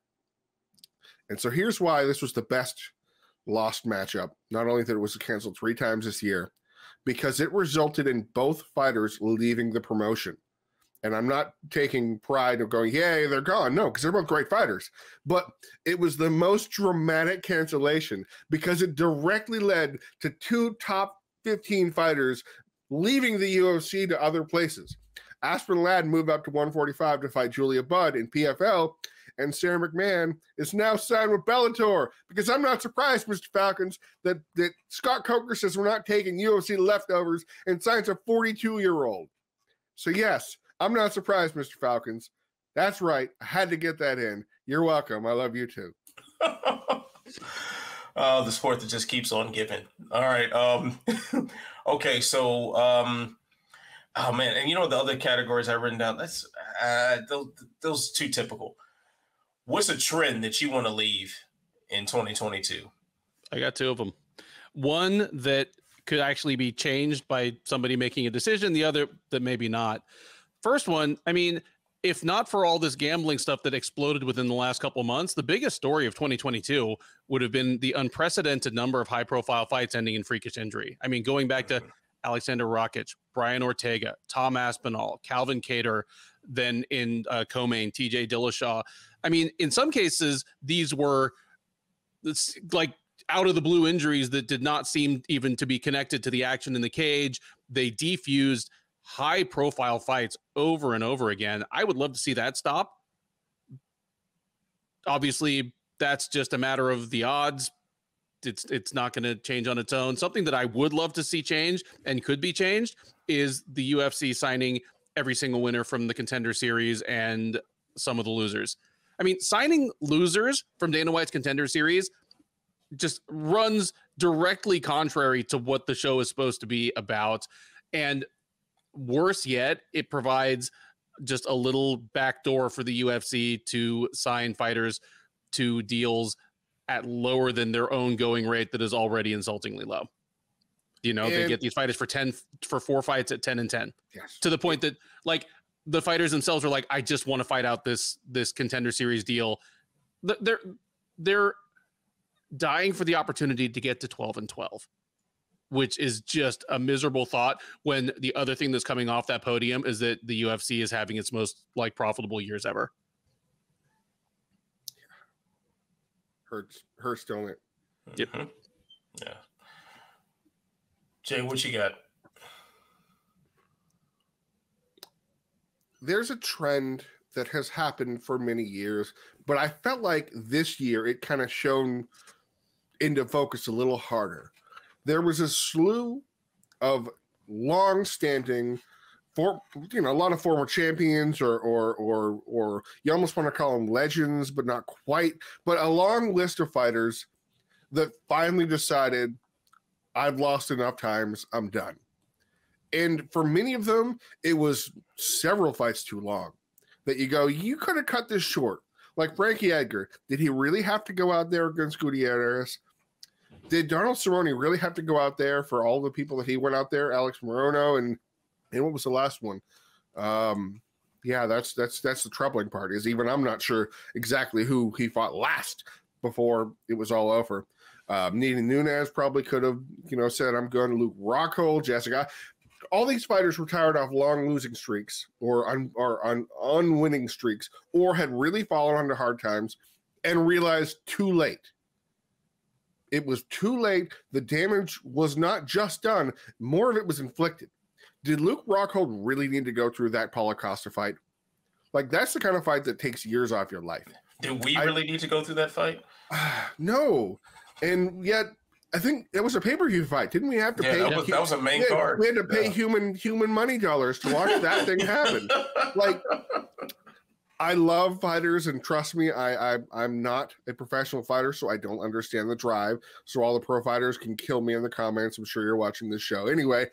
And so here's why this was the best lost matchup. Not only that it was canceled 3 times this year, because it resulted in both fighters leaving the promotion. And I'm not taking pride of going, yay, they're gone. No, because they're both great fighters. But it was the most dramatic cancellation because it directly led to 2 top 15 fighters leaving the UFC to other places. Aspen Ladd moved up to 145 to fight Julia Budd in PFL, and Sarah McMahon is now signed with Bellator, because I'm not surprised, Mr. Falcons, that Scott Coker says we're not taking UFC leftovers and signs a 42-year-old. So yes, I'm not surprised, Mr. Falcons. That's right. I had to get that in. You're welcome. I love you too. The sport that just keeps on giving. All right. Okay. So, oh man. And the other categories I've written down, that's those too typical. What's a trend that you want to leave in 2022? I got 2 of them. One that could actually be changed by somebody making a decision, the other that maybe not. First one, I mean, if not for all this gambling stuff that exploded within the last couple of months, the biggest story of 2022 would have been the unprecedented number of high-profile fights ending in freakish injury. I mean, going back to Alexander Rakic, Brian Ortega, Tom Aspinall, Calvin Kattar, then in co-main, TJ Dillashaw. I mean, in some cases, these were like out of the blue injuries that did not seem even to be connected to the action in the cage. They defused high profile fights over and over again. I would love to see that stop. Obviously, that's just a matter of the odds. It's not going to change on its own. Something that I would love to see change and could be changed is the UFC signing every single winner from the Contender Series and some of the losers. I mean, signing losers from Dana White's Contender Series just runs directly contrary to what the show is supposed to be about. And worse yet, it provides just a little backdoor for the UFC to sign fighters to deals at lower than their own going rate that is already insultingly low. You know, they get these fighters for 4 fights at 10 and 10. Yes. To the point that like the fighters themselves are like, I just want to fight out this Contender Series deal. They're dying for the opportunity to get to 12 and 12, which is just a miserable thought when the other thing that's coming off that podium is that the UFC is having its most like profitable years ever. Hurts, don't it? Yep. Yeah. Jay, what you got? There's a trend that has happened for many years, but I felt like this year it kind of shone into focus a little harder. There was a slew of long-standing, a lot of former champions, or you almost want to call them legends, but not quite. But a long list of fighters that finally decided, I've lost enough times, I'm done. And for many of them, it was several fights too long. That you go, you could have cut this short. Like Frankie Edgar, did he really have to go out there against Gutierrez? Did Donald Cerrone really have to go out there for all the people that he went out there? Alex Morono and what was the last one? Yeah, that's the troubling part. Is even I'm not sure exactly who he fought last before it was all over. Nina Nunes probably could have, said I'm going to Luke Rockhold, Jessica. All these fighters were tired off long losing streaks or unwinning streaks, or had really fallen onto hard times and realized too late. It was too late. The damage was not just done. More of it was inflicted. Did Luke Rockhold really need to go through that Paulo Costa fight? Like, that's the kind of fight that takes years off your life. Did we really need to go through that fight? No. And yet, I think it was a pay-per-view fight. Didn't we have to pay? That was a main card. We had to pay human money dollars to watch that thing happen. Like, I love fighters, and trust me, I'm not a professional fighter, so I don't understand the drive. So all the pro fighters can kill me in the comments. I'm sure you're watching this show. Anyway,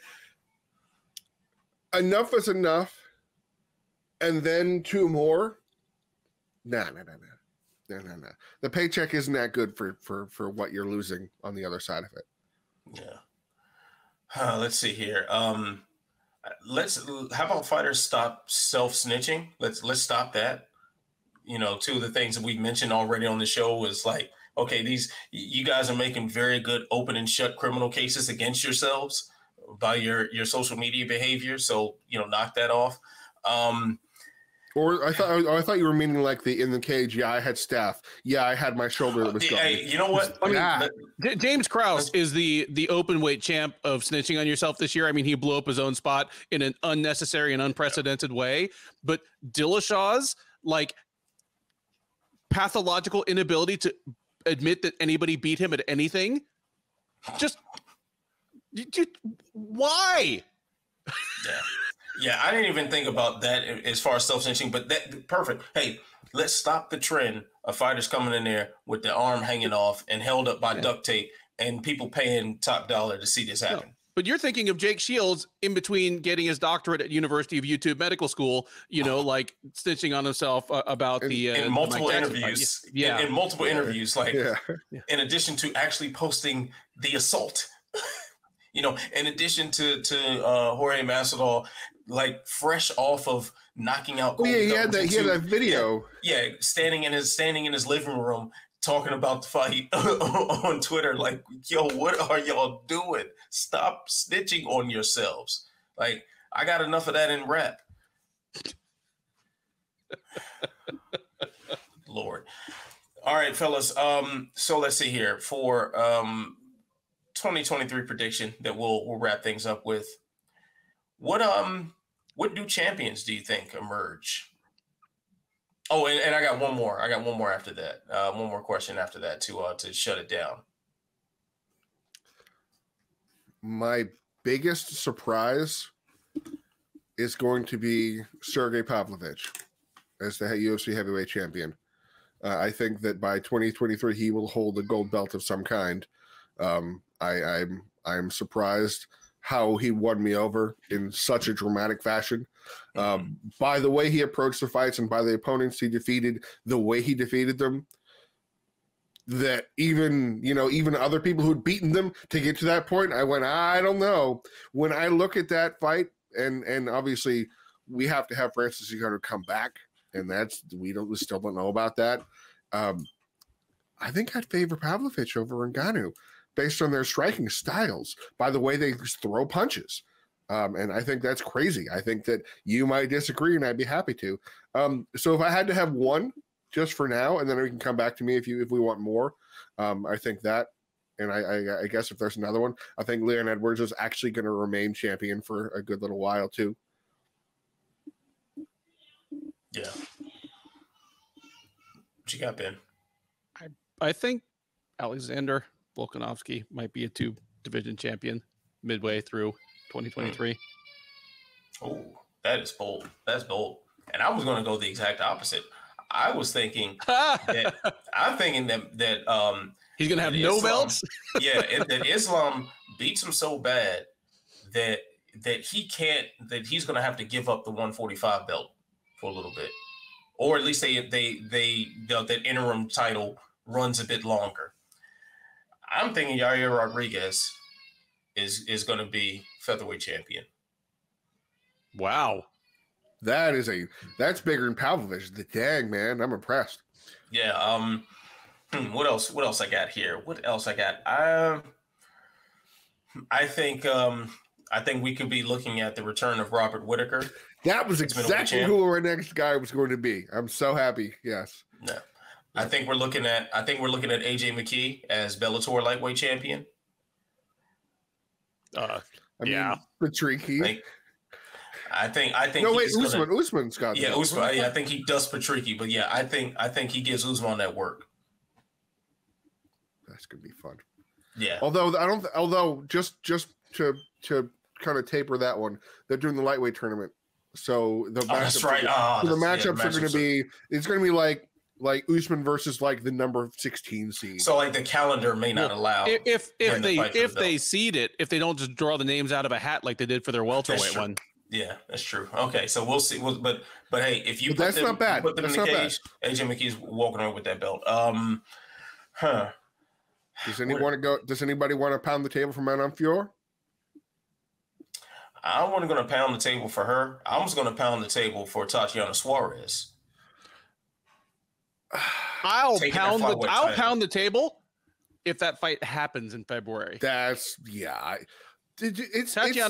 enough is enough. And then 2 more. No. The paycheck isn't that good for what you're losing on the other side of it. Yeah. Let's see here. How about fighters stop self-snitching? Let's stop that. 2 of the things that we mentioned already on the show is like, okay, you guys are making very good open and shut criminal cases against yourselves by your social media behavior. So, knock that off. Or I thought you were meaning like in the cage. Yeah, I had staph. Yeah, I had my shoulder that was gone. Hey, you know what? James Krause is the open weight champ of snitching on yourself this year. I mean, he blew up his own spot in an unnecessary and unprecedented way. But Dillashaw's like pathological inability to admit that anybody beat him at anything. Just why? Yeah. Yeah, I didn't even think about that as far as self-snitching, but that perfect. Hey, let's stop the trend of fighters coming in there with their arm hanging off and held up by duct tape and people paying top dollar to see this happen. No. But you're thinking of Jake Shields in between getting his doctorate at University of YouTube Medical School, like snitching on himself about in multiple interviews. Yeah. In multiple interviews, in addition to actually posting the assault. You know, in addition to Jorge Masvidal, like fresh off of knocking out. Oh yeah, he had that video. Yeah, standing in his living room talking about the fight on Twitter. Like, yo, what are y'all doing? Stop snitching on yourselves. Like, I got enough of that in rap. Lord. All right, fellas. So let's see here for 2023 prediction that we'll wrap things up with. What new champions do you think emerge? Oh, and I got one more. I got one more after that. One more question after that to shut it down. My biggest surprise is going to be Sergey Pavlovich as the UFC heavyweight champion. I think that by 2023 he will hold a gold belt of some kind. I'm surprised how he won me over in such a dramatic fashion. By the way he approached the fights and by the opponents he defeated, the way he defeated them, that even other people who'd beaten them to get to that point, I went, I don't know. When I look at that fight, and obviously we have to have Francis Ngannou come back, and we still don't know about that. I think I'd favor Pavlovich over Ngannou based on their striking styles, by the way they throw punches. And I think that's crazy. I think that you might disagree, and I'd be happy to. So if I had to have one just for now, and then we can come back to me if we want more, I think that. And I guess if there's another one, I think Leon Edwards is actually going to remain champion for a good little while too. Yeah. What you got, Ben? I think Alexander Volkanovski might be a 2-division champion midway through 2023. Oh, that is bold. That's bold. And I was going to go the exact opposite. I was thinking that he's going to have no belts. That Islam beats him so bad that he's going to have to give up the 145 belt for a little bit, or at least that interim title runs a bit longer. I'm thinking Yair Rodriguez is going to be featherweight champion. Wow. That's bigger than Pavlovich. Dang, man, I'm impressed. Yeah. What else I got here? I think we could be looking at the return of Robert Whittaker. That was exactly who our next guy was going to be. I'm so happy. Yes. No. I think we're looking at AJ McKee as Bellator lightweight champion. Petri. I think. No, wait, Usman's got. Yeah, Usman. Yeah, I think he does Petri, but yeah, I think he gives Usman that work. That's gonna be fun. Yeah. Although just to kind of taper that one, they're doing the lightweight tournament, so the that's right. The matchups are going to be. It's going to be like Usman versus like the number 16 seed. So like the calendar may not allow if they seed it, if they don't just draw the names out of a hat like they did for their welterweight one. Yeah, that's true. Okay, so we'll see. But hey, if you put them in the cage, AJ McKee's walking around with that belt. Does anybody want to pound the table for Manon Fior? I wasn't going to pound the table for her. I was going to pound the table for Tatiana Suarez. I'll pound the table if that fight happens in February. Tatiana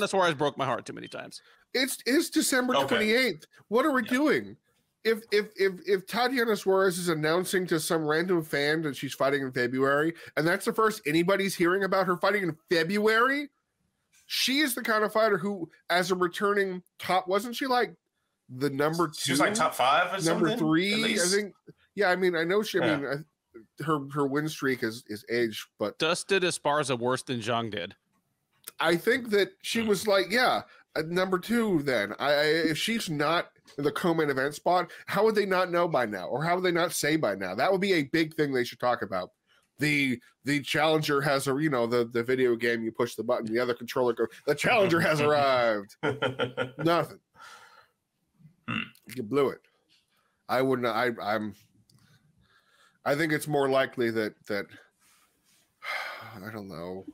Suarez broke my heart too many times. It's December 28th. What are we doing? If Tatiana Suarez is announcing to some random fan that she's fighting in February, and that's the first anybody's hearing about her fighting in February, she is the kind of fighter who, as a returning top, wasn't she like the number 2? She was like top 5 or something? Number 3, I think. Yeah, I mean, I know she. I mean, her win streak is age, but dusted Esparza worse than Zhang did. I think that she was like, number 2. Then, if she's not in the co-main event spot, how would they not know by now, or how would they not say by now? That would be a big thing they should talk about. The challenger has the video game. You push the button, the other controller goes. The challenger has arrived. Nothing. You blew it. I wouldn't. I think it's more likely that I don't know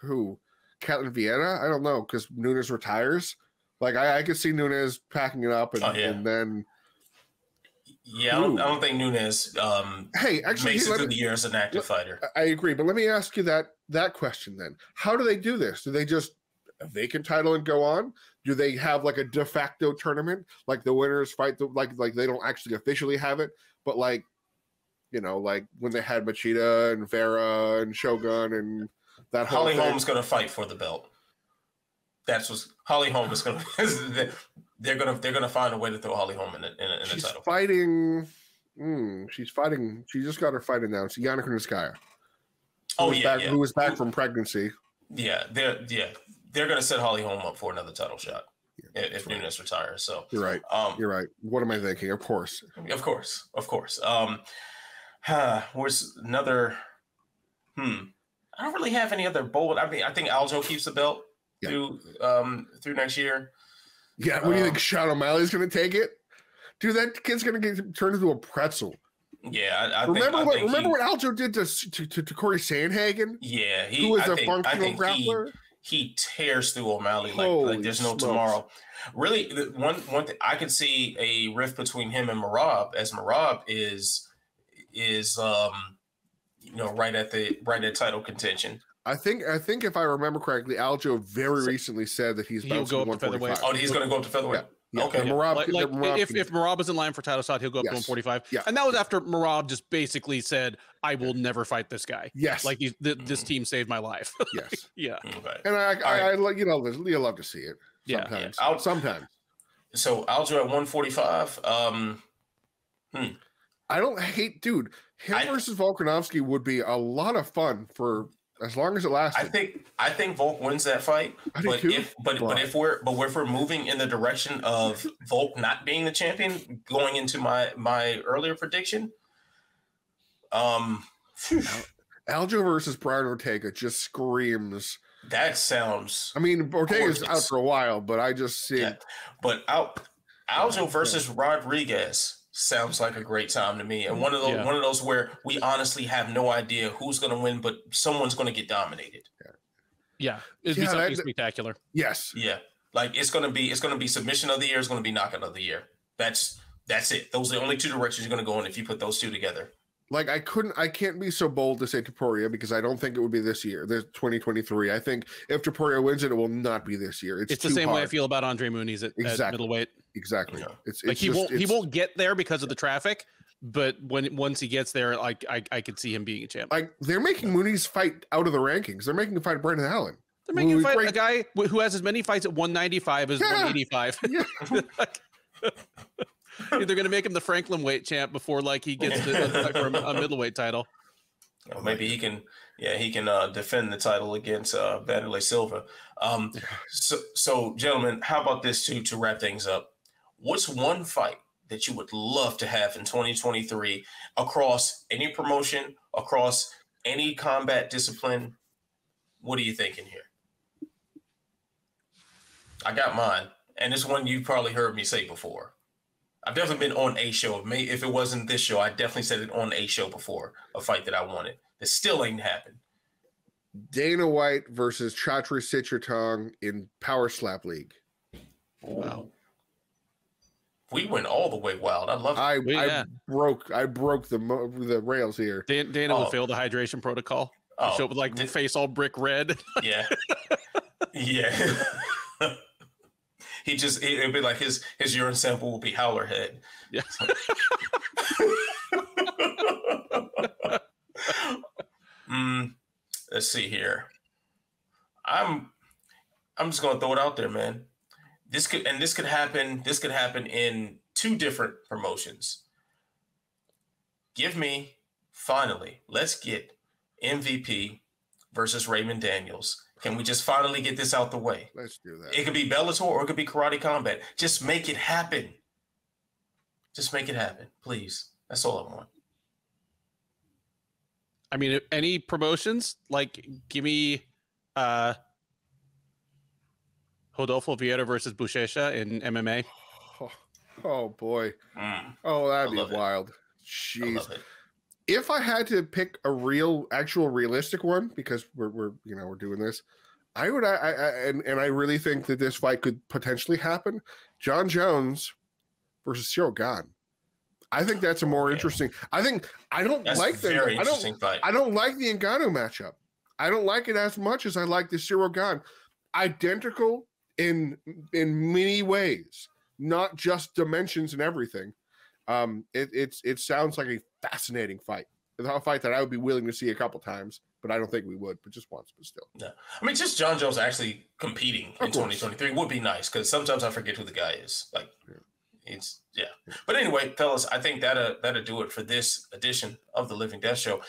who. Ketlin Vieira. I don't know, because Nunes retires. Like I could see Nunes packing it up and then. Yeah, I don't think Nunes hey, actually, makes it through the year as an active fighter. I agree, but let me ask you that question then. How do they do this? Do they just a vacant title and go on? Do they have like a de facto tournament, like the winners fight like they don't actually officially have it, but like, you know, like when they had Machida and Vera and Shogun and that whole Holly thing. Holm's going to fight for the belt. That's what Holly Holm is going to. They're gonna find a way to throw Holly Holm in the She's title. Fighting. She's fighting. She just got her fight announced. Yana Kunitskaya. Who was back from pregnancy. Yeah, they're gonna set Holly Holm up for another title shot if Nunes retires. So you're right. You're right. What am I thinking? Of course. Where's another? I don't really have any other bold. I mean, I think Aljo keeps the belt through next year. Yeah, what do you think? Sean O'Malley's going to take it? Dude, that kid's going to get turned into a pretzel. Yeah, I remember what Aljo did to Corey Sandhagen? Yeah, who was a functional grappler. He tears through O'Malley like there's no tomorrow. Really, one thing I could see a rift between him and Merab, as Merab is right at title contention. I think if I remember correctly, Aljo very recently said that he'll go up to featherweight. Oh, he's going to go up to featherweight. Yeah. Okay. If Merab is in line for title shot, he'll go up to 145. Yeah. And that was after Merab just basically said, "I will never fight this guy." Yes. Like this team saved my life. Yes. Yeah. Okay. And I you love to see it. Sometimes. Yeah. Sometimes. So Aljo at 145. I don't hate, dude. Him versus Volkanovski would be a lot of fun for as long as it lasted. I think Volk wins that fight. But if we're moving in the direction of Volk not being the champion, going into my earlier prediction, Aljo versus Brian Ortega just screams. That sounds. I mean, Ortega's out for a while, but I just see. Yeah. But Aljo versus Rodriguez sounds like a great time to me, and one of those where we honestly have no idea who's going to win, but someone's going to get dominated. Yeah, it'd be something spectacular. Yes. Yeah, like it's going to be submission of the year. It's going to be knockout of the year. That's it. Those are the only two directions you're going to go in if you put those two together. Like I can't be so bold to say Topuria because I don't think it would be this year. There's 2023. I think if Topuria wins it, it will not be this year. It's the same way I feel about Andre Muniz at middleweight. Exactly. Yeah. It's like he won't get there because of the traffic, but once he gets there, like I could see him being a champ. Like they're making Muniz fight out of the rankings. They're making him fight Brendan Allen. They're making him fight a guy who has as many fights at 195 as 185. Yeah. They're going to make him the Franklin weight champ before like he gets for a middleweight title. Well, maybe he can defend the title against Vanderlei Silva. So gentlemen, how about this to wrap things up? What's one fight that you would love to have in 2023 across any promotion, across any combat discipline? What are you thinking here? I got mine, and it's one you've probably heard me say before. I've definitely been on a show. If it wasn't this show, I definitely said it on a show before, a fight that I wanted. That still ain't happened. Dana White versus Chatri Sityodtong in Power Slap League. Wow. We went all the way wild. I love it. I broke the rails here. Dana would fail the hydration protocol. Show up with like face all brick red. Yeah. Yeah. It'd be like his urine sample will be howler head. Yeah. Let's see here. I'm just gonna throw it out there, man. This could happen in two different promotions. Let's get MVP versus Raymond Daniels. Can we just finally get this out the way? Let's do that. It could be Bellator or it could be Karate Combat. Just make it happen. Just make it happen, please. That's all I want. I mean, any promotions? Like, give me Rodolfo Vieira versus Buchecha in MMA. Oh boy. Oh, that'd be wild. Jeez. If I had to pick a realistic one, because we're doing this, I really think that this fight could potentially happen. John Jones versus Cyril Gane. I think that's a more interesting. I don't like the Ngannou matchup. I don't like it as much as I like the Cyril Gane. Identical in many ways, not just dimensions and everything. It sounds like a fascinating fight. It's a fight that I would be willing to see a couple times, but I don't think we would, but just once, but still. No. I mean, just John Jones actually competing in 2023 would be nice, because sometimes I forget who the guy is. Like, it's, yeah. But anyway, fellas, I think that'll do it for this edition of the Living Death Show.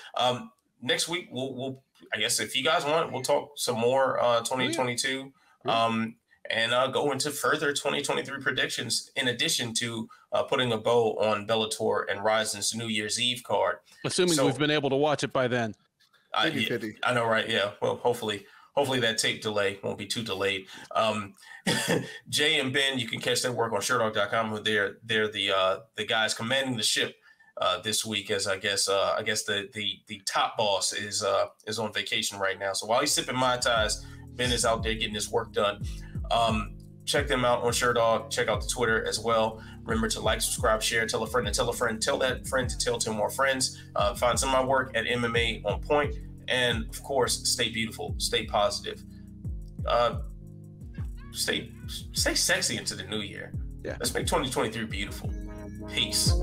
Next week, we'll I guess if you guys want, we'll talk some more 2022 and go into further 2023 predictions, in addition to putting a bow on Bellator and Rizin's New Year's Eve card. Assuming we've been able to watch it by then. I know, right? Yeah. Well, hopefully that tape delay won't be too delayed. Jay and Ben, you can catch their work on Sherdog.com. They're the guys commanding the ship this week, as I guess the top boss is on vacation right now. So while he's sipping Mai Tais, Ben is out there getting his work done. Check them out on Sherdog. Check out the Twitter as well. Remember to like, subscribe, share, tell a friend to tell a friend, tell that friend to tell 10 more friends. Find some of my work at MMA On Point. And of course, stay beautiful, stay positive, stay sexy into the new year. Yeah. Let's make 2023 beautiful. Peace.